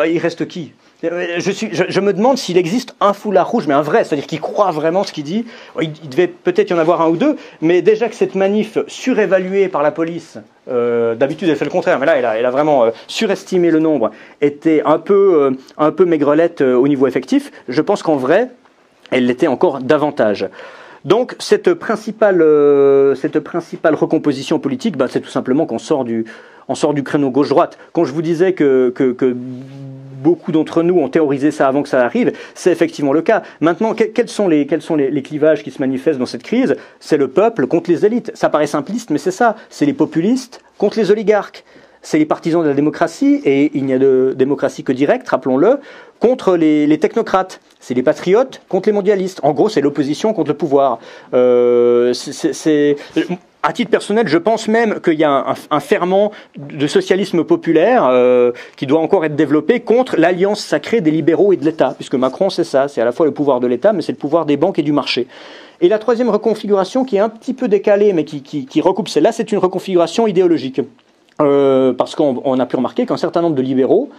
il reste qui ? Je me demande s'il existe un foulard rouge, mais un vrai, c'est-à-dire qui croit vraiment ce qu'il dit. Il devait peut-être y en avoir un ou deux, mais déjà que cette manif surévaluée par la police, d'habitude elle fait le contraire, mais là elle a vraiment surestimé le nombre, était un peu maigrelette au niveau effectif. Je pense qu'en vrai, elle l'était encore davantage. Donc cette principale recomposition politique, c'est tout simplement qu'on sort du créneau gauche-droite. Quand je vous disais que beaucoup d'entre nous ont théorisé ça avant que ça arrive, c'est effectivement le cas. Maintenant, quels sont les clivages qui se manifestent dans cette crise? C'est le peuple contre les élites. Ça paraît simpliste, mais c'est ça. C'est les populistes contre les oligarques. C'est les partisans de la démocratie, et il n'y a de démocratie que directe, rappelons-le, contre les technocrates. C'est les patriotes contre les mondialistes. En gros, c'est l'opposition contre le pouvoir. À titre personnel, je pense même qu'il y a un ferment de socialisme populaire qui doit encore être développé contre l'alliance sacrée des libéraux et de l'État, puisque Macron, c'est ça, c'est à la fois le pouvoir de l'État, mais c'est le pouvoir des banques et du marché. Et la troisième reconfiguration, qui est un petit peu décalée, mais qui recoupe celle-là, c'est une reconfiguration idéologique. Parce qu'on a pu remarquer qu'un certain nombre de libéraux,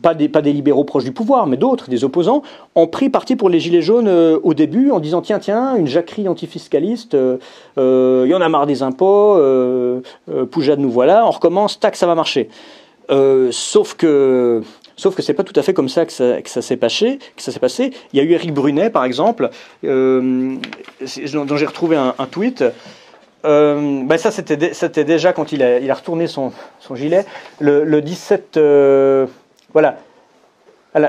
pas des libéraux proches du pouvoir, mais d'autres, des opposants, ont pris parti pour les gilets jaunes au début en disant tiens, une jacquerie antifiscaliste, il y en a marre des impôts, Poujade nous voilà, on recommence, tac, ça va marcher. Sauf que c'est pas tout à fait comme ça que ça s'est passé. Il y a eu Éric Brunet, par exemple, dont j'ai retrouvé un tweet. Ça c'était déjà quand il a retourné son gilet le 17 voilà,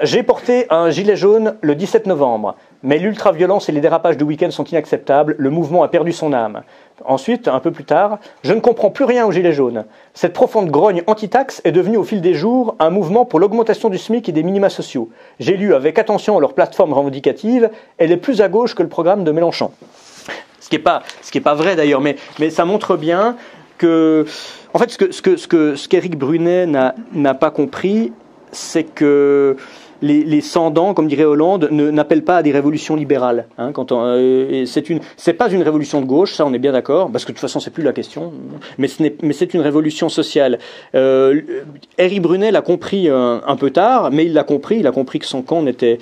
j'ai porté un gilet jaune le 17 novembre, mais l'ultra-violence et les dérapages du week-end sont inacceptables, le mouvement a perdu son âme. Ensuite, un peu plus tard, je ne comprends plus rien au gilet jaune. Cette profonde grogne anti-taxe est devenue au fil des jours un mouvement pour l'augmentation du SMIC et des minima sociaux. J'ai lu avec attention leur plateforme revendicative, elle est plus à gauche que le programme de Mélenchon. Ce qui est pas vrai d'ailleurs, mais ça montre bien que, en fait, ce qu'Éric Brunet n'a pas compris, c'est que les sans-dents, comme dirait Hollande, n'appellent pas à des révolutions libérales. Hein, c'est pas une révolution de gauche, ça on est bien d'accord, parce que de toute façon c'est plus la question. Mais c'est une révolution sociale. Éric Brunet l'a compris un peu tard, mais il a compris que son camp n'était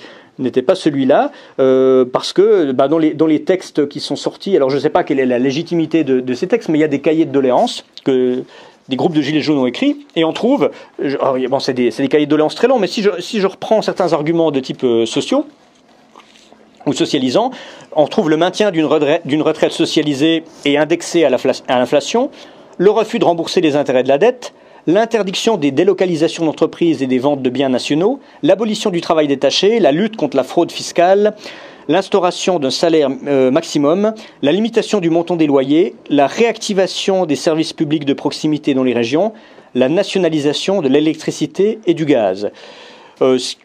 pas celui-là, parce que dans les textes qui sont sortis, alors je ne sais pas quelle est la légitimité de ces textes, mais il y a des cahiers de doléances que des groupes de gilets jaunes ont écrits, et on trouve, c'est des cahiers de doléances très longs, mais si je reprends certains arguments de type sociaux ou socialisants, on trouve le maintien d'une retraite socialisée et indexée à l'inflation, le refus de rembourser les intérêts de la dette, l'interdiction des délocalisations d'entreprises et des ventes de biens nationaux, l'abolition du travail détaché, la lutte contre la fraude fiscale, l'instauration d'un salaire maximum, la limitation du montant des loyers, la réactivation des services publics de proximité dans les régions, la nationalisation de l'électricité et du gaz. C'est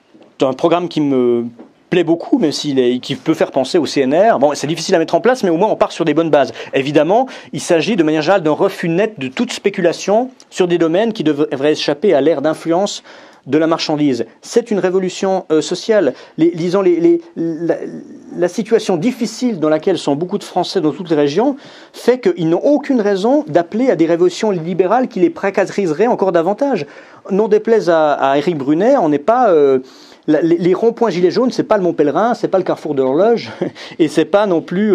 un programme qui me plaît beaucoup, même qui peut faire penser au CNR. Bon, c'est difficile à mettre en place, mais au moins on part sur des bonnes bases. Évidemment, il s'agit de manière générale d'un refus net de toute spéculation sur des domaines qui devraient échapper à l'ère d'influence de la marchandise. C'est une révolution sociale. La situation difficile dans laquelle sont beaucoup de Français dans toutes les régions fait qu'ils n'ont aucune raison d'appeler à des révolutions libérales qui les précariseraient encore davantage. Non déplaise à Éric Brunet, on n'est pas... les ronds-points gilets jaunes, c'est pas le Mont Pèlerin, c'est pas le Carrefour de l'Horloge, et c'est pas non plus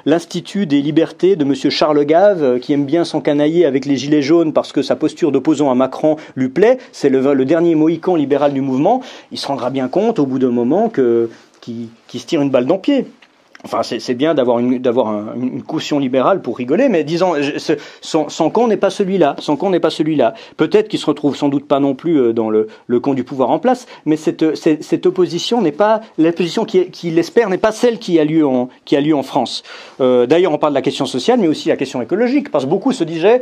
l'Institut des libertés de monsieur Charles Gave, qui aime bien s'encanailler avec les gilets jaunes parce que sa posture d'opposant à Macron lui plaît. C'est le dernier mohican libéral du mouvement. Il se rendra bien compte au bout d'un moment qu'il se tire une balle dans le pied. Enfin, c'est bien d'avoir une caution libérale pour rigoler, mais disons, son camp n'est pas celui-là. Peut-être qu'il se retrouve sans doute pas non plus dans le camp du pouvoir en place, mais cette opposition n'est pas l'opposition qu'il espère, n'est pas celle qui a lieu en France. D'ailleurs, on parle de la question sociale, mais aussi la question écologique, parce que beaucoup se disaient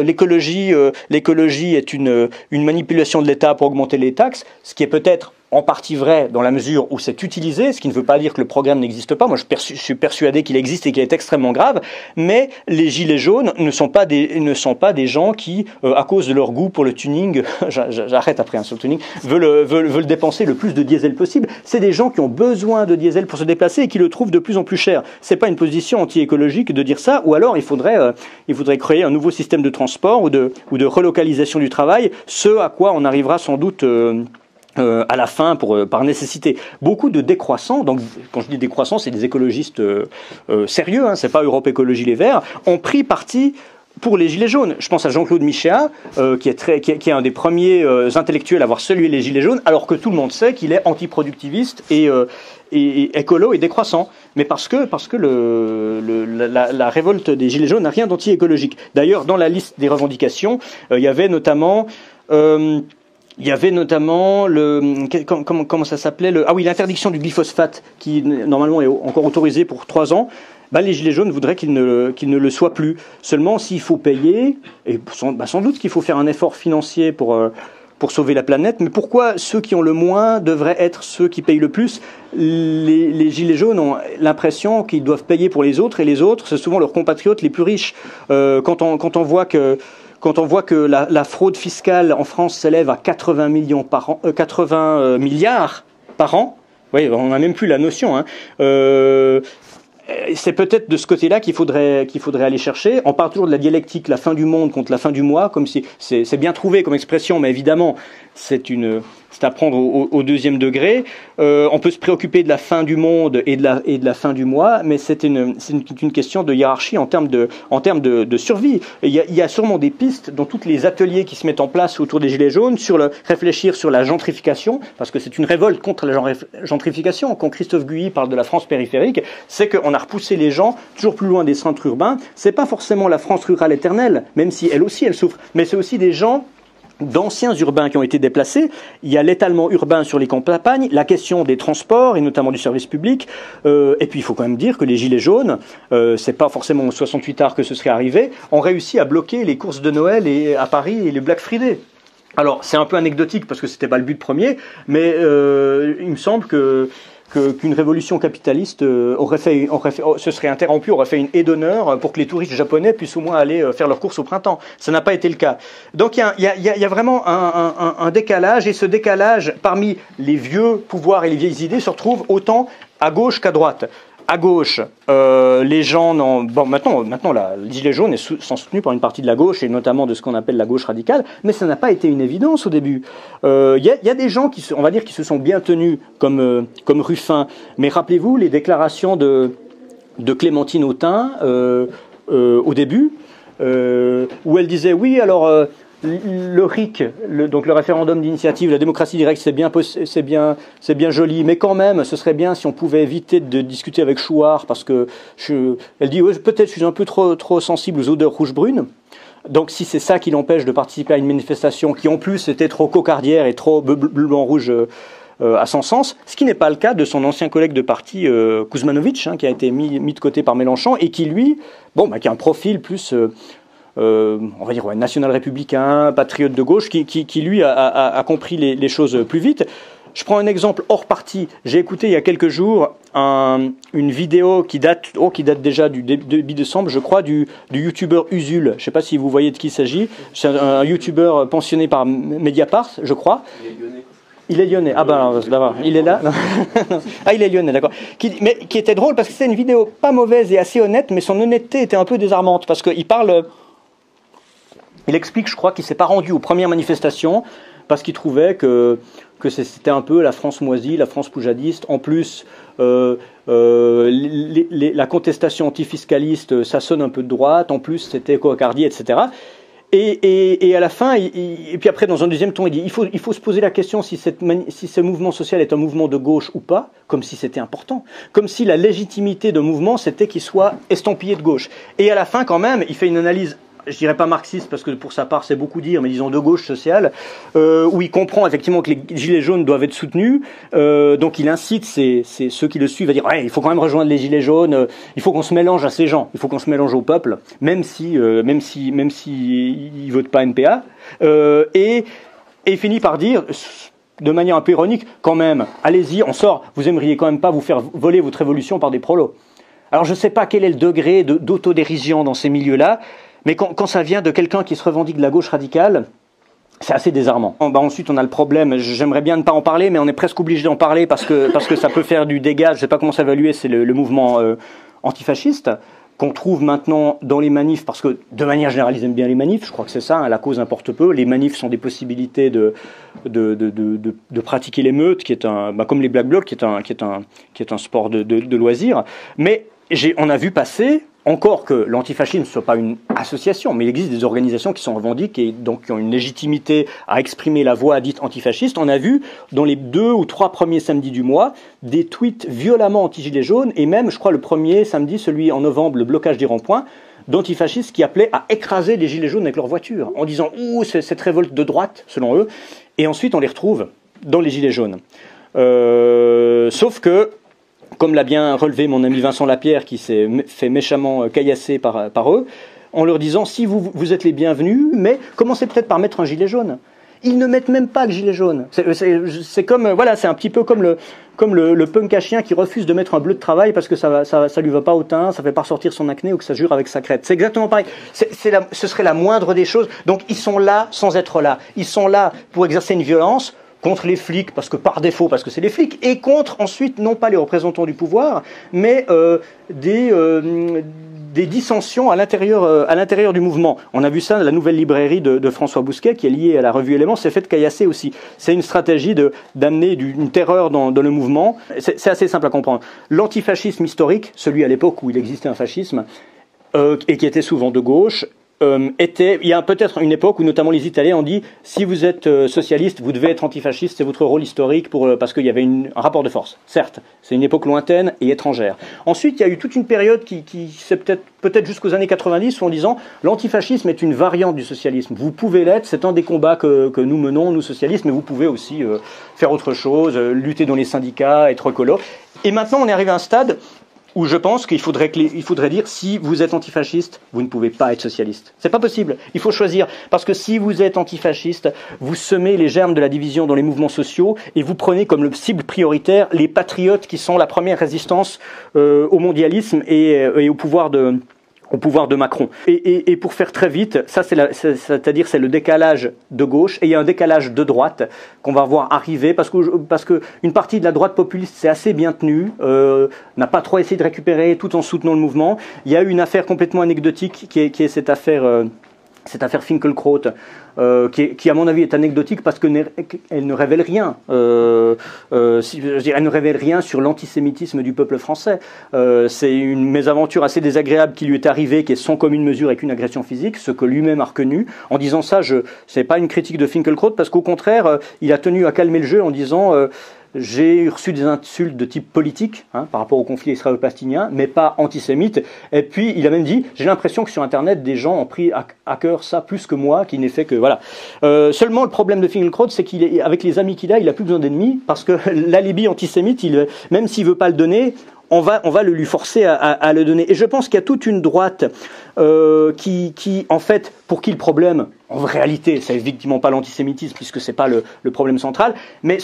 l'écologie est une manipulation de l'État pour augmenter les taxes, ce qui est peut-être en partie vrai dans la mesure où c'est utilisé, ce qui ne veut pas dire que le programme n'existe pas. Moi, je suis persuadé qu'il existe et qu'il est extrêmement grave. Mais les gilets jaunes ne sont pas des gens qui, à cause de leur goût pour le tuning, j'arrête après sur le tuning, veulent dépenser le plus de diesel possible. C'est des gens qui ont besoin de diesel pour se déplacer et qui le trouvent de plus en plus cher. C'est pas une position anti-écologique de dire ça. Ou alors il faudrait créer un nouveau système de transport ou de relocalisation du travail. Ce à quoi on arrivera sans doute à la fin par nécessité. Beaucoup de décroissants, donc quand je dis décroissants, c'est des écologistes sérieux, hein, c'est pas Europe Écologie Les Verts, ont pris parti pour les Gilets jaunes. Je pense à Jean-Claude Michéa, qui est un des premiers intellectuels à avoir salué les Gilets jaunes, alors que tout le monde sait qu'il est antiproductiviste et écolo et décroissant. Mais parce que la révolte des Gilets jaunes n'a rien d'anti-écologique. D'ailleurs, dans la liste des revendications, il y avait notamment comment ça s'appelait l'interdiction du glyphosate, qui normalement est encore autorisé pour 3 ans. Les Gilets jaunes voudraient qu'il ne le soit plus. Seulement, s'il faut payer, et sans doute qu'il faut faire un effort financier pour sauver la planète, mais pourquoi ceux qui ont le moins devraient être ceux qui payent le plus? Les Gilets jaunes ont l'impression qu'ils doivent payer pour les autres, et les autres, c'est souvent leurs compatriotes les plus riches. Quand on voit que la fraude fiscale en France s'élève à 80 millions par an, 80 milliards par an, oui, on n'a même plus la notion, hein. C'est peut-être de ce côté-là qu'il faudrait aller chercher. On parle toujours de la dialectique, la fin du monde contre la fin du mois, comme si c'est bien trouvé comme expression, mais évidemment c'est à prendre au deuxième degré. On peut se préoccuper de la fin du monde et de la fin du mois, mais c'est une question de hiérarchie en termes de survie. Il y a sûrement des pistes dans tous les ateliers qui se mettent en place autour des Gilets jaunes réfléchir sur la gentrification, parce que c'est une révolte contre la gentrification. Quand Christophe Guilly parle de la France périphérique, c'est qu'on a repoussé les gens toujours plus loin des centres urbains. C'est pas forcément la France rurale éternelle, même si elle aussi elle souffre, mais c'est aussi des gens d'anciens urbains qui ont été déplacés. Il y a l'étalement urbain sur les campagnes, la question des transports et notamment du service public. Et puis il faut quand même dire que les Gilets jaunes, c'est pas forcément au 68 art que ce serait arrivé, ont réussi à bloquer les courses de Noël à Paris et les Black Friday. Alors c'est un peu anecdotique parce que c'était pas le but premier, mais il me semble qu'une révolution capitaliste se serait interrompue, aurait fait une haie d'honneur pour que les touristes japonais puissent au moins aller faire leurs courses au printemps. Ça n'a pas été le cas. Donc il y a vraiment un décalage, et ce décalage parmi les vieux pouvoirs et les vieilles idées se retrouve autant à gauche qu'à droite. À gauche, les gens maintenant les Gilets jaunes sont soutenus par une partie de la gauche, et notamment de ce qu'on appelle la gauche radicale, mais ça n'a pas été une évidence au début. Il y a des gens qui se sont bien tenus, comme Ruffin, mais rappelez-vous les déclarations de Clémentine Autain au début, où elle disait oui, alors le RIC, donc le référendum d'initiative, la démocratie directe, c'est bien joli, mais quand même, ce serait bien si on pouvait éviter de discuter avec Chouard, parce que elle dit peut-être je suis un peu trop sensible aux odeurs rouge-brune. Donc si c'est ça qui l'empêche de participer à une manifestation qui en plus était trop cocardière et trop bleu-blanc-rouge à son sens, ce qui n'est pas le cas de son ancien collègue de parti Kuzmanovic, qui a été mis de côté par Mélenchon, et qui lui, qui a un profil plus on va dire national-républicain, patriote de gauche, qui lui a compris les choses plus vite. Je prends un exemple hors parti. J'ai écouté il y a quelques jours une vidéo qui date déjà du début décembre, je crois, du youtubeur Usul. Je ne sais pas si vous voyez de qui il s'agit. C'est un youtubeur pensionné par Mediapart, je crois. Il est lyonnais. Ah ben, il est là. Ah, il est lyonnais, d'accord. Mais qui était drôle parce que c'était une vidéo pas mauvaise et assez honnête, mais son honnêteté était un peu désarmante parce qu'il parle. Il explique, je crois, qu'il ne s'est pas rendu aux premières manifestations parce qu'il trouvait que c'était un peu la France moisie, la France poujadiste. En plus, la contestation antifiscaliste, ça sonne un peu de droite. En plus, c'était cocardier, etc. Et à la fin, et puis après, dans un deuxième ton, il dit il faut se poser la question si ce mouvement social est un mouvement de gauche ou pas, comme si c'était important, comme si la légitimité d'un mouvement, c'était qu'il soit estampillé de gauche. Et à la fin, quand même, il fait une analyse, je dirais pas marxiste parce que pour sa part c'est beaucoup dire, mais disons de gauche sociale, où il comprend effectivement que les gilets jaunes doivent être soutenus, donc il incite ceux qui le suivent à dire il faut quand même rejoindre les gilets jaunes, il faut qu'on se mélange à ces gens, il faut qu'on se mélange au peuple, même si ils votent pas NPA, et il finit par dire de manière un peu ironique, quand même, allez-y, on sort, vous aimeriez quand même pas vous faire voler votre révolution par des prolos. Alors je ne sais pas quel est le degré d'autodérision dans ces milieux-là, mais quand ça vient de quelqu'un qui se revendique de la gauche radicale, c'est assez désarmant. Ensuite, on a le problème, j'aimerais bien ne pas en parler, mais on est presque obligé d'en parler parce que ça peut faire du dégât, je ne sais pas comment s'évaluer, c'est le mouvement antifasciste. qu'on trouve maintenant dans les manifs, parce que de manière générale, ils aiment bien les manifs, je crois que c'est ça, hein, la cause importe peu. Les manifs sont des possibilités de pratiquer l'émeute, qui est comme les Black Blocs, qui est un sport de loisir. Mais on a vu passer, encore que l'antifascisme ne soit pas une association, mais il existe des organisations qui sont revendiquées et donc qui ont une légitimité à exprimer la voix dite antifasciste. On a vu dans les 2 ou 3 premiers samedis du mois des tweets violemment anti-gilets jaunes, et même, je crois, le premier samedi, celui en novembre, le blocage des ronds-points, d'antifascistes qui appelaient à écraser les gilets jaunes avec leur voiture, en disant « Ouh, c'est cette révolte de droite », selon eux. Et ensuite, on les retrouve dans les gilets jaunes. Sauf que, comme l'a bien relevé mon ami Vincent Lapierre, qui s'est fait méchamment caillasser par eux, en leur disant « Si vous êtes les bienvenus, mais commencez peut-être par mettre un gilet jaune ». Ils ne mettent même pas le gilet jaune. C'est comme, voilà, c'est un petit peu comme le punk à chien qui refuse de mettre un bleu de travail parce que ça lui va pas au teint, ça fait pas ressortir son acné ou que ça jure avec sa crête. C'est exactement pareil. Ce serait la moindre des choses. Donc ils sont là sans être là. Ils sont là pour exercer une violence contre les flics, parce que par défaut, parce que c'est les flics, et contre ensuite, non pas les représentants du pouvoir, mais des dissensions à l'intérieur du mouvement. On a vu ça, la nouvelle librairie de François Bousquet, qui est liée à la revue Éléments, s'est fait caillasser aussi. C'est une stratégie d'amener une terreur dans le mouvement. C'est assez simple à comprendre. L'antifascisme historique, celui à l'époque où il existait un fascisme, et qui était souvent de gauche, il y a peut-être une époque où notamment les Italiens ont dit si vous êtes socialiste, vous devez être antifasciste, c'est votre rôle historique parce qu'il y avait un rapport de force. Certes, c'est une époque lointaine et étrangère. Ensuite, il y a eu toute une période qui c'est peut-être jusqu'aux années 90 en disant l'antifascisme est une variante du socialisme. Vous pouvez l'être, c'est un des combats que nous menons, nous socialistes, mais vous pouvez aussi faire autre chose, lutter dans les syndicats, être écolo. Et maintenant, on est arrivé à un stade où je pense qu'il faudrait dire si vous êtes antifasciste, vous ne pouvez pas être socialiste. C'est pas possible. Il faut choisir. Parce que si vous êtes antifasciste, vous semez les germes de la division dans les mouvements sociaux et vous prenez comme cible prioritaire les patriotes qui sont la première résistance au mondialisme et au pouvoir de Macron. Et pour faire très vite, ça c'est-à-dire c'est le décalage de gauche et il y a un décalage de droite qu'on va voir arriver parce que une partie de la droite populiste s'est assez bien tenue, n'a pas trop essayé de récupérer tout en soutenant le mouvement. Il y a eu une affaire complètement anecdotique qui est cette affaire Finkielkraut, qui à mon avis est anecdotique parce qu'elle ne révèle rien. Elle ne révèle rien sur l'antisémitisme du peuple français. C'est une mésaventure assez désagréable qui lui est arrivée, qui est sans commune mesure avec une agression physique, ce que lui-même a reconnu. En disant ça, c'est pas une critique de Finkielkraut parce qu'au contraire, il a tenu à calmer le jeu en disant j'ai reçu des insultes de type politique par rapport au conflit israélo-palestinien, mais pas antisémite. Et puis, il a même dit, j'ai l'impression que sur Internet, des gens ont pris à cœur ça plus que moi, qui n'est fait que... Voilà. Seulement, le problème de Finkielkraut, c'est qu'avec les amis qu'il a, il n'a plus besoin d'ennemis, parce que l'alibi antisémite, même s'il ne veut pas le donner, on va lui forcer à le donner. Et je pense qu'il y a toute une droite qui, en fait, pour qui le problème, en réalité, c'est effectivement pas l'antisémitisme, puisque c'est pas le problème central, mais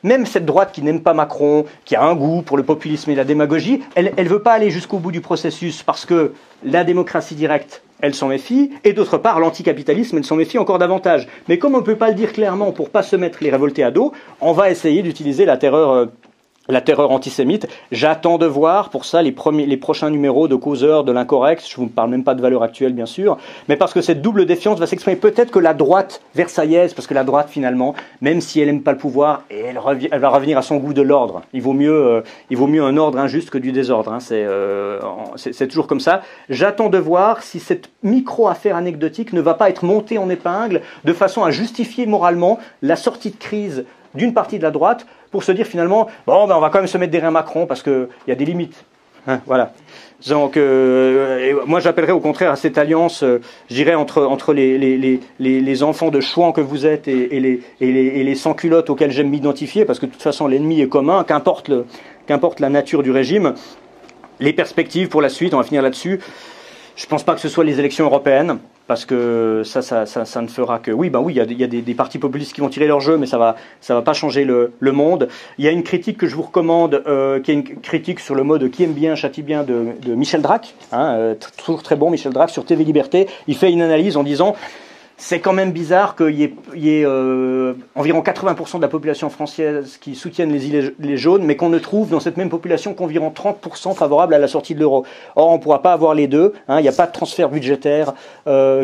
même cette droite qui n'aime pas Macron, qui a un goût pour le populisme et la démagogie, elle veut pas aller jusqu'au bout du processus, parce que la démocratie directe, elle s'en méfie, et d'autre part, l'anticapitalisme, elle s'en méfie encore davantage. Mais comme on ne peut pas le dire clairement pour pas se mettre les révoltés à dos, on va essayer d'utiliser la terreur antisémite. J'attends de voir pour ça les prochains numéros de Causeur, de l'Incorrect. Je ne vous parle même pas de valeur actuelle, bien sûr, mais parce que cette double défiance va s'exprimer. Peut-être que la droite versaillaise, parce que la droite, finalement, même si elle n'aime pas le pouvoir, elle va revenir à son goût de l'ordre. Il vaut mieux un ordre injuste que du désordre. C'est toujours comme ça. J'attends de voir si cette micro-affaire anecdotique ne va pas être montée en épingle de façon à justifier moralement la sortie de crise d'une partie de la droite pour se dire finalement, on va quand même se mettre derrière Macron parce qu'il y a des limites. Voilà. Donc, moi j'appellerais au contraire à cette alliance, je dirais, entre les enfants de Chouan que vous êtes et les sans-culottes auxquels j'aime m'identifier, parce que de toute façon l'ennemi est commun, qu'importe la nature du régime. Les perspectives pour la suite, on va finir là-dessus. Je ne pense pas que ce soit les élections européennes, parce que ça ne fera que... Oui, il y a des partis populistes qui vont tirer leur jeu, mais ça va pas changer le monde. Il y a une critique que je vous recommande, qui est une critique sur le mode qui aime bien, châtie bien de Michel Drac, toujours très bon Michel Drac, sur TV Liberté. Il fait une analyse en disant... c'est quand même bizarre qu'il y ait environ 80% de la population française qui soutiennent les gilets jaunes, mais qu'on ne trouve dans cette même population qu'environ 30% favorables à la sortie de l'euro. Or, on ne pourra pas avoir les deux. Hein, il n'y a pas de transfert budgétaire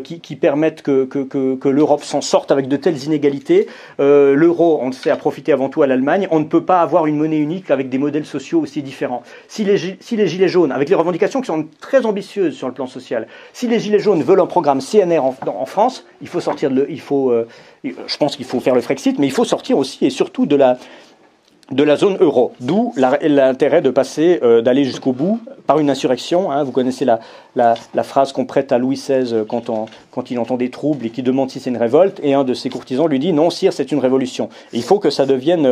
qui permettent que l'Europe s'en sorte avec de telles inégalités. L'euro, on le sait, a profité avant tout à l'Allemagne. On ne peut pas avoir une monnaie unique avec des modèles sociaux aussi différents. Si les gilets jaunes, avec les revendications qui sont très ambitieuses sur le plan social, si les gilets jaunes veulent un programme CNR en France, il faut sortir je pense qu'il faut faire le Frexit, mais il faut sortir aussi et surtout de la zone euro. D'où l'intérêt de passer, d'aller jusqu'au bout par une insurrection. Hein. Vous connaissez la phrase qu'on prête à Louis XVI quand il entend des troubles et qui demande si c'est une révolte. Et un de ses courtisans lui dit non, sire, c'est une révolution. Et il faut que ça devienne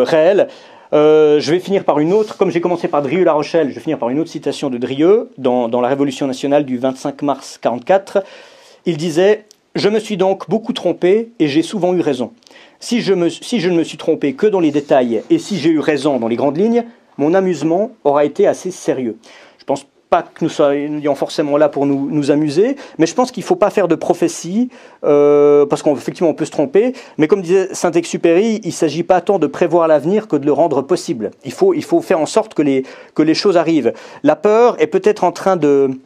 réel. Je vais finir par une autre, comme j'ai commencé par Drieux-La Rochelle, je vais finir par une autre citation de Drieux dans la Révolution nationale du 25 mars 1944. Il disait « Je me suis donc beaucoup trompé et j'ai souvent eu raison. Si je ne me suis trompé que dans les détails et si j'ai eu raison dans les grandes lignes, mon amusement aura été assez sérieux. » Je pense pas que nous soyons forcément là pour nous amuser, mais je pense qu'il ne faut pas faire de prophétie, parce qu'effectivement on peut se tromper, mais comme disait Saint-Exupéry, il ne s'agit pas tant de prévoir l'avenir que de le rendre possible. Il faut faire en sorte que les choses arrivent. La peur est peut-être en train de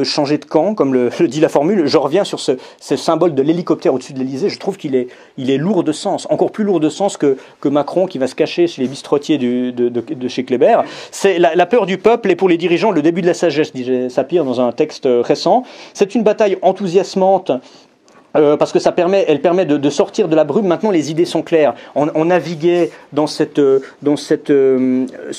changer de camp, comme le dit la formule. Je reviens sur ce symbole de l'hélicoptère au-dessus de l'Élysée. Je trouve qu'il est lourd de sens, encore plus lourd de sens que Macron qui va se cacher chez les bistrotiers de chez Kléber. C'est la peur du peuple et pour les dirigeants le début de la sagesse, disait Sapir dans un texte récent. C'est une bataille enthousiasmante. Parce que elle permet de sortir de la brume. Maintenant, les idées sont claires. On naviguait dans ce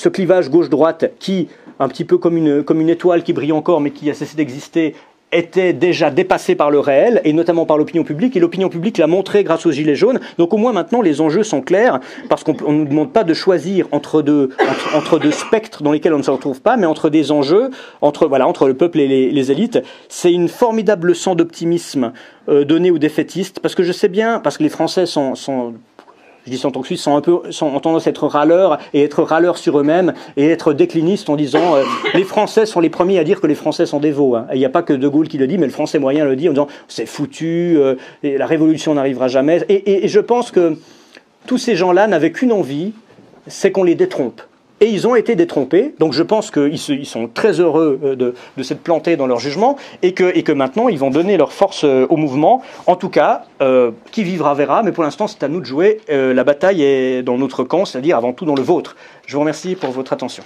clivage gauche-droite qui, un petit peu comme une étoile qui brille encore mais qui a cessé d'exister, était déjà dépassé par le réel, et notamment par l'opinion publique, et l'opinion publique l'a montré grâce aux Gilets jaunes. Donc au moins maintenant les enjeux sont clairs, parce qu'on ne nous demande pas de choisir entre deux spectres dans lesquels on ne se retrouve pas, mais entre des enjeux, entre le peuple et les élites. C'est une formidable leçon d'optimisme donnée aux défaitistes, parce que je sais bien, parce que les Français je dis ça en tant que Suisse, ont tendance à être râleurs et être râleurs sur eux-mêmes et être déclinistes en disant les Français sont les premiers à dire que les Français sont des veaux. Hein. Il n'y a pas que De Gaulle qui le dit, mais le Français moyen le dit en disant c'est foutu, la révolution n'arrivera jamais. Et je pense que tous ces gens-là n'avaient qu'une envie, c'est qu'on les détrompe. Et ils ont été détrompés, donc je pense qu'ils sont très heureux de s'être plantés dans leur jugement, et que maintenant ils vont donner leur force au mouvement. En tout cas, qui vivra verra, mais pour l'instant c'est à nous de jouer. La bataille est dans notre camp, c'est-à-dire avant tout dans le vôtre. Je vous remercie pour votre attention.